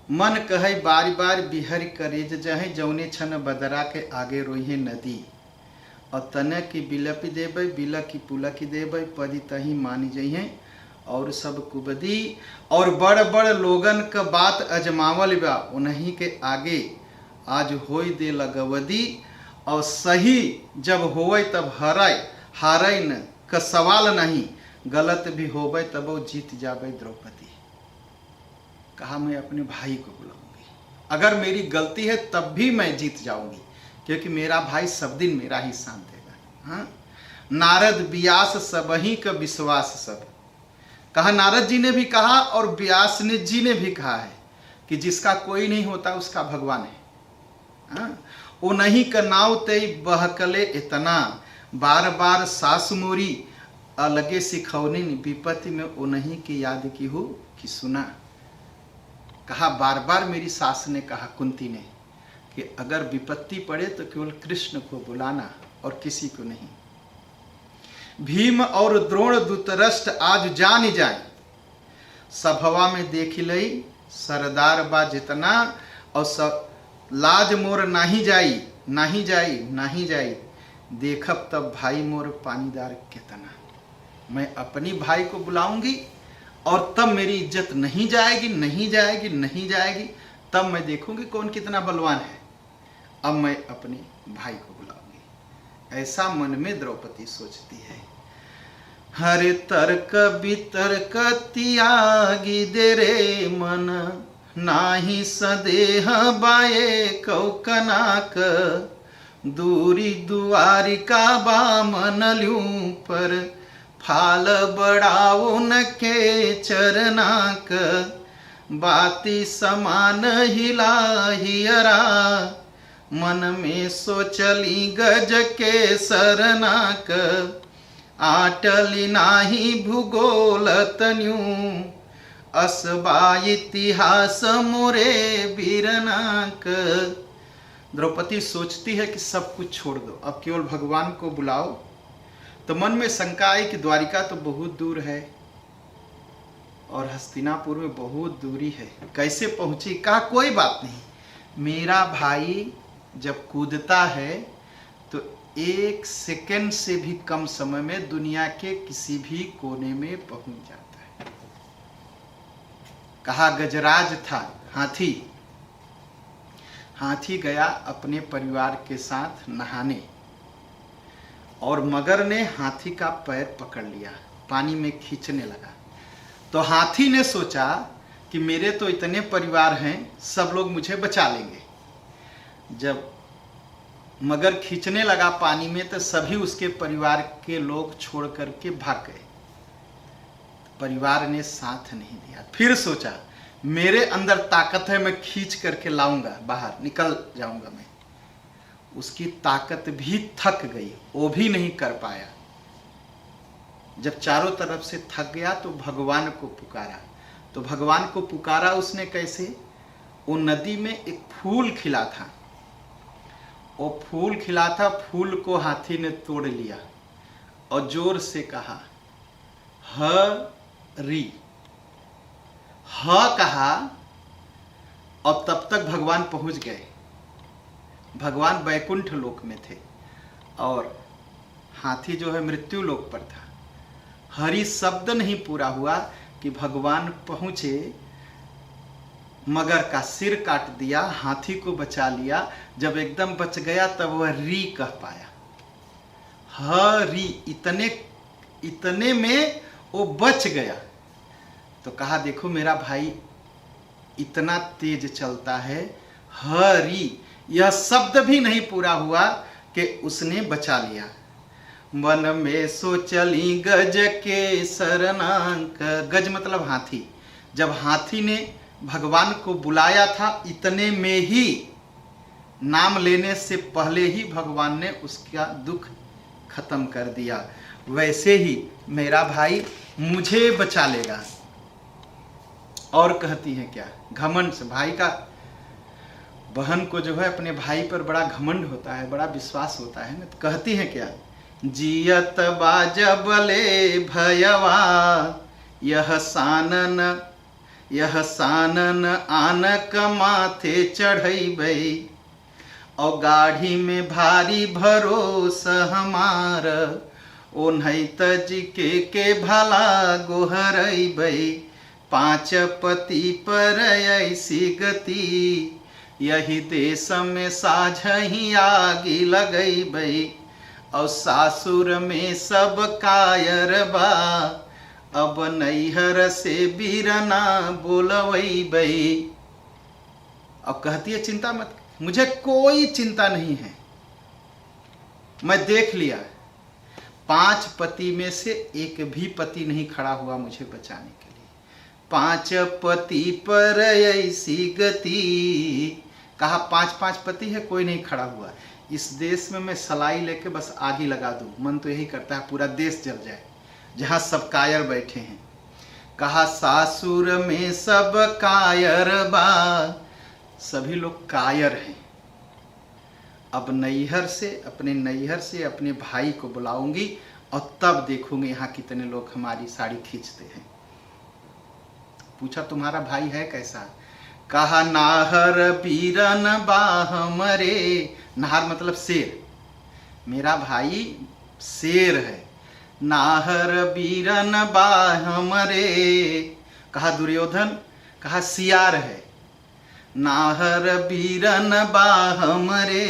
मन कहे बारी बार बिहर करेज जहे जौने छन बदरा के आगे रोहे नदी और तने की बिलपी देबै बिल की पुल की देबै पदी तही मानी जइहे और सब कुबदी। और बड़ बड़ लोगन का बात अजमावल बा उन्हीं के आगे आज होई दे लगवदी। और सही जब होवे तब हारे न का सवाल नहीं, गलत भी होवे तब वो जीत जावे द्रौपदी। कहा मैं अपने भाई को बुलाऊंगी, अगर मेरी गलती है तब भी मैं जीत जाऊंगी, क्योंकि मेरा भाई सब दिन मेरा ही साथ देगा। हाँ, नारद व्यास सबही का विश्वास सब। कहा नारद जी ने भी कहा और व्यास ने जी ने भी कहा है कि जिसका कोई नहीं होता उसका भगवान है। हाँ, वो नहीं का नाव ते बहकले इतना, बार बार सास मोरी अलगे सिखौनी विपत्ति में वो नहीं की याद की हो कि सुना। कहा बार बार मेरी सास ने कहा कुंती ने कि अगर विपत्ति पड़े तो केवल कृष्ण को बुलाना और किसी को नहीं। भीम और द्रोण धृतराष्ट्र आज जान जाए, सभवा में देख लई सरदार बा जितना, और सब लाज मोर नाही जाई नाही जाई नाही जाई, देखब तब भाई मोर पानीदार कितना। मैं अपनी भाई को बुलाऊंगी और तब मेरी इज्जत नहीं जाएगी नहीं जाएगी नहीं जाएगी, तब मैं देखूंगी कौन कितना बलवान है। अब मैं अपने भाई को बुलाऊंगी, ऐसा मन में द्रौपदी सोचती है। हरे तर्क बितर्क त्यागी दे रे मन, नाही सदेह बाए कौकनाक, दूरी दुआरिका बामन ल्यूं पर, फाल बढ़ाओ न के चरनाक, बाती समान हिला हियरा, मन में सोचली गज के सरनाक, आटली नाही भूगोल तन्यूं, असबा इतिहास मोरे बीरनाक। द्रौपदी सोचती है कि सब कुछ छोड़ दो, अब केवल भगवान को बुलाओ। तो मन में शंका आई कि द्वारिका तो बहुत दूर है और हस्तिनापुर में बहुत दूरी है, कैसे पहुंची। कहा कोई बात नहीं, मेरा भाई जब कूदता है तो 1 सेकंड से भी कम समय में दुनिया के किसी भी कोने में पहुंच जाता है। कहा गजराज था हाथी, हाथी गया अपने परिवार के साथ नहाने और मगर ने हाथी का पैर पकड़ लिया, पानी में खींचने लगा। तो हाथी ने सोचा कि मेरे तो इतने परिवार हैं, सब लोग मुझे बचा लेंगे। जब मगर खींचने लगा पानी में तो सभी उसके परिवार के लोग छोड़ करके भाग गए। परिवार ने साथ नहीं दिया। फिर सोचा मेरे अंदर ताकत है, मैं खींच करके लाऊंगा, बाहर निकल जाऊंगा मैं। उसकी ताकत भी थक गई, वो भी नहीं कर पाया। जब चारों तरफ से थक गया तो भगवान को पुकारा। तो भगवान को पुकारा उसने कैसे? वो नदी में एक फूल खिला था, वो फूल खिला था, फूल को हाथी ने तोड़ लिया और जोर से कहा हरि, ह कहा और तब तक भगवान पहुंच गए। भगवान वैकुंठ लोक में थे और हाथी जो है मृत्यु लोक पर था। हरि शब्द नहीं पूरा हुआ कि भगवान पहुंचे, मगर का सिर काट दिया, हाथी को बचा लिया। जब एकदम बच गया तब वह री कह पाया। हरि, इतने में वो बच गया। तो कहा देखो मेरा भाई इतना तेज चलता है। हरि, यह शब्द भी नहीं पूरा हुआ कि उसने बचा लिया। मन में सोचली गज के शरणांक, गज मतलब हाथी। जब हाथी ने भगवान को बुलाया था, इतने में ही, नाम लेने से पहले ही भगवान ने उसका दुख खत्म कर दिया। वैसे ही मेरा भाई मुझे बचा लेगा। और कहती है क्या? घमंड से भाई का, बहन को जो है अपने भाई पर बड़ा घमंड होता है, बड़ा विश्वास होता है ना। तो कहती है क्या? जियत बाजबले भयवा यह सानन यह सानन आनक माथे चढ़ैबै, और गाढ़ी में भारी भरोसा हमार, ओन्हैत जी के भला गोहरैबै। पाँच पति पर ऐसी गति, यही देश में साझही आगी लगैबै, और सासुर में सब कायर बा, अब नैहर से बीरना बोलवैबै। अब कहती है चिंता मत, मुझे कोई चिंता नहीं है, मैं देख लिया 5 पति में से एक भी पति नहीं खड़ा हुआ मुझे बचाने के लिए। 5 पति पर ऐसी गति, कहा 5 पति है, कोई नहीं खड़ा हुआ। इस देश में मैं सलाई लेके बस आग ही लगा दूं, मन तो यही करता है पूरा देश जल जाए, जहां सब कायर बैठे हैं। कहा सासुर में सब कायर बा, सभी लोग कायर हैं। अब नैहर से अपने भाई को बुलाऊंगी और तब देखूंगी यहाँ कितने लोग हमारी साड़ी खींचते हैं। पूछा तुम्हारा भाई है कैसा? कहा नाहर बीरन बा हमरे, नाहर मतलब शेर, मेरा भाई शेर है। नाहर बीरन बा हमरे, कहा दुर्योधन, कहा सियार है। नाहर बीरन बा हमरे,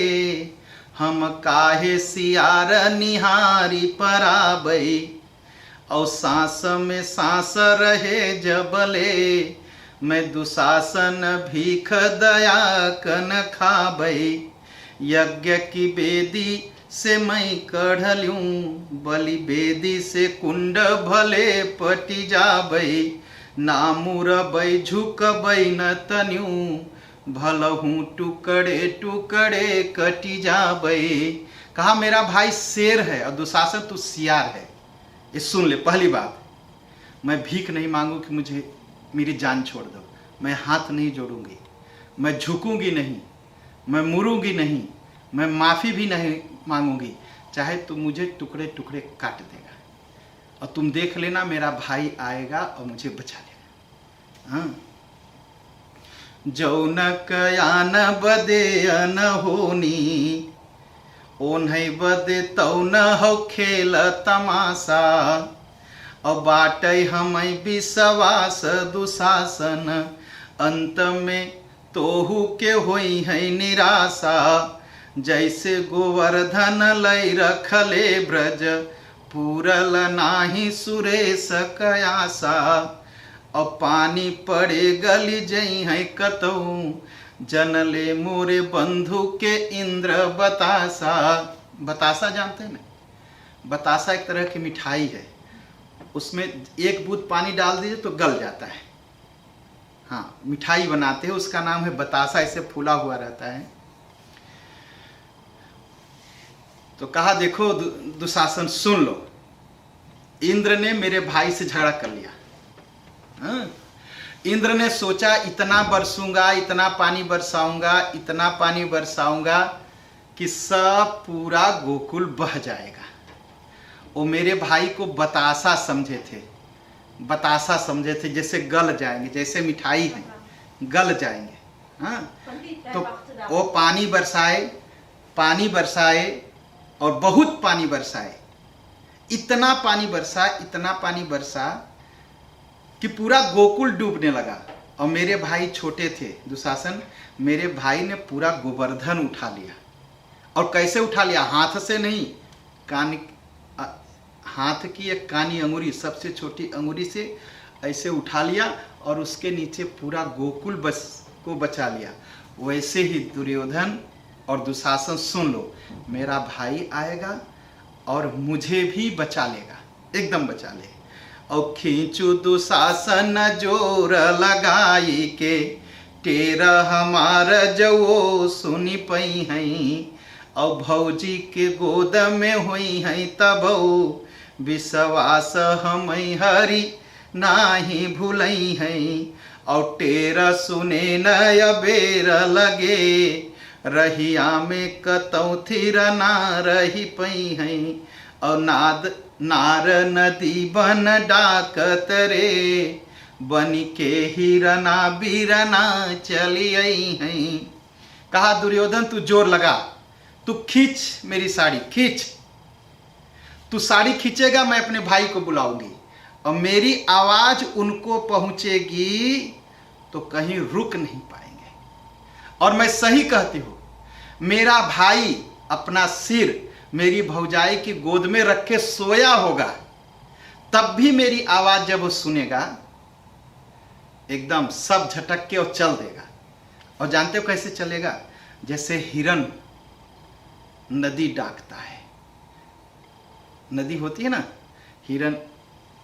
हम काहे सियार निहारी पराबै, और सांस में सांस रहे जबले, मैं दुशासन भीख दया कन खाबै। यज्ञ की बेदी से मैं कढ़लूं, बलि बेदी से कुंड भले पटी जाबै। नामुरबै झुकबै न तन्यू, भलहूँ टुकड़े टुकड़े कटी जाबै। कहा मेरा भाई शेर है और दुशासन तू सियार है। ये सुन ले, पहली बात, मैं भीख नहीं मांगू कि मुझे मेरी जान छोड़ दो, मैं हाथ नहीं जोड़ूंगी, मैं झुकूंगी नहीं, मैं मुड़ूंगी नहीं, मैं माफ़ी भी नहीं मांगूंगी, चाहे तुम मुझे टुकड़े टुकड़े काट देगा, और तुम देख लेना मेरा भाई आएगा और मुझे बचा लेगा। हाँ, जौन कयान बदे अन होनी, ओन्है बदे तौन हो खेल तमाशा, और बाटै हमै विश्वास दुशासन, अंत में तोहू के होई है निराशा। जैसे गोवर्धन लै रखले ब्रज, पूरल नाही सुरेश कयासा, और पानी पड़े गली जई है कतऊ, जनले मोरे बंधु के इंद्र बतासा। बतासा जानते हैं ना, बतासा एक तरह की मिठाई है, उसमें एक बूंद पानी डाल दीजिए तो गल जाता है। हाँ, मिठाई बनाते हैं, उसका नाम है बतासा, ऐसे फूला हुआ रहता है। तो कहा देखो दुशासन सुन लो, इंद्र ने मेरे भाई से झगड़ा कर लिया। हाँ? इंद्र ने सोचा इतना बरसूंगा, इतना पानी बरसाऊंगा, इतना पानी बरसाऊंगा कि सब पूरा गोकुल बह जाएगा। वो मेरे भाई को बतासा समझे थे, बतासा समझे थे, जैसे गल जाएंगे, जैसे मिठाई है गल जाएंगे। हाँ, तो वो पानी बरसाए और बहुत पानी बरसाए, इतना पानी बरसा कि पूरा गोकुल डूबने लगा। और मेरे भाई छोटे थे दुशासन, मेरे भाई ने पूरा गोवर्धन उठा लिया। और कैसे उठा लिया? हाथ से नहीं, हाथ की एक कानी अंगुरी, सबसे छोटी अंगुरी से ऐसे उठा लिया और उसके नीचे पूरा गोकुल को बचा लिया। वैसे ही दुर्योधन और दुशासन सुन लो, मेरा भाई आएगा और मुझे भी बचा लेगा, एकदम बचा लेगा। और खींचू दुशासन जोर लगाई के, तेरा हमार जो सुनी पई हैं, और भौजी के गोद में हुई हैं तब, विश्वास हम हरि नाही भूलई हैं। और टेरा सुने नय बेर लगे, रहिया में कतौ थिर ना रही पई हैं। और नार नदी बन डाकत रे, बनी के हिरना बीरना चली आई हैं। कहा दुर्योधन तू जोर लगा, तू खींच मेरी साड़ी, खींच। तू साड़ी खींचेगा मैं अपने भाई को बुलाऊंगी और मेरी आवाज उनको पहुंचेगी तो कहीं रुक नहीं पाएंगे। और मैं सही कहती हूं, मेरा भाई अपना सिर मेरी भौजाई की गोद में रख के सोया होगा, तब भी मेरी आवाज जब वो सुनेगा एकदम सब झटक के और चल देगा। और जानते हो कैसे चलेगा? जैसे हिरन नदी डाकता है। नदी होती है ना, हिरन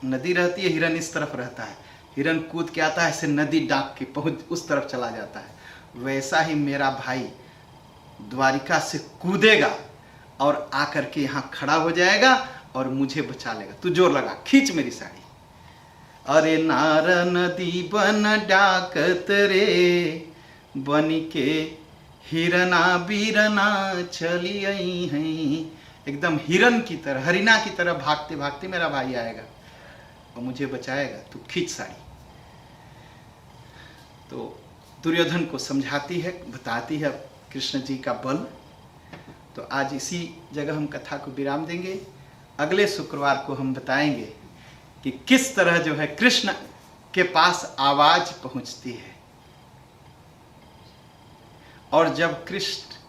नदी रहती है, हिरन इस तरफ रहता है, हिरन कूद के आता है, ऐसे नदी डाक के पहुंच उस तरफ चला जाता है। वैसा ही मेरा भाई द्वारिका से कूदेगा और आकर के यहाँ खड़ा हो जाएगा और मुझे बचा लेगा। तू जोर लगा, खींच मेरी साड़ी। अरे नार नदी बन डाकत रे, बनी के हिरना बीरना चली आई हैं। एकदम हिरन की तरह, हरिना की तरह भागते भागते मेरा भाई आएगा और मुझे बचाएगा। तू खींच साड़ी। तो दुर्योधन को समझाती है, बताती है कृष्ण जी का बल। तो आज इसी जगह हम कथा को विराम देंगे। अगले शुक्रवार को हम बताएंगे कि किस तरह जो है कृष्ण के पास आवाज पहुंचती है और जब कृष्ण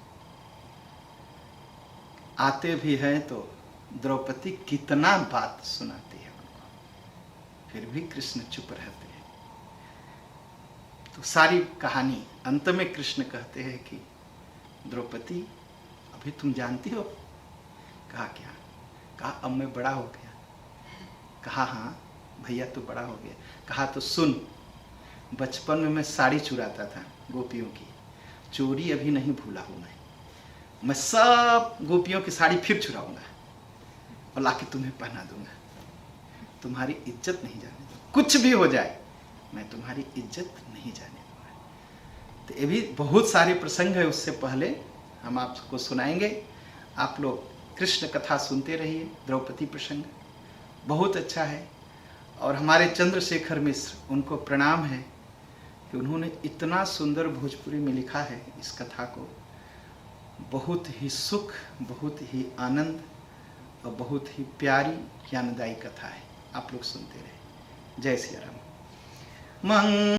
आते भी हैं तो द्रौपदी कितना बात सुनाती है उनको, फिर भी कृष्ण चुप रहते हैं। तो सारी कहानी अंत में कृष्ण कहते हैं कि द्रौपदी अभी तुम जानती हो? कहा क्या? कहा अब मैं बड़ा हो गया। कहा हाँ भैया तू बड़ा हो गया। कहा तो सुन, बचपन में मैं साड़ी चुराता था गोपियों की, चोरी अभी नहीं भूला हूं मैं सब गोपियों की साड़ी फिर चुराऊंगा और लाके तुम्हें पहना दूंगा। तुम्हारी इज्जत नहीं जाने दूंगा, कुछ भी हो जाए मैं तुम्हारी इज्जत नहीं जाने दूंगा। तो ये भी बहुत सारे प्रसंग है, उससे पहले हम आपको सुनाएंगे। आप लोग कृष्ण कथा सुनते रहिए। द्रौपदी प्रसंग बहुत अच्छा है और हमारे चंद्रशेखर मिश्र, उनको प्रणाम है कि उन्होंने इतना सुंदर भोजपुरी में लिखा है इस कथा को। बहुत ही सुख, बहुत ही आनंद और बहुत ही प्यारी ज्ञानदायी कथा है। आप लोग सुनते रहे। जय सिया राम।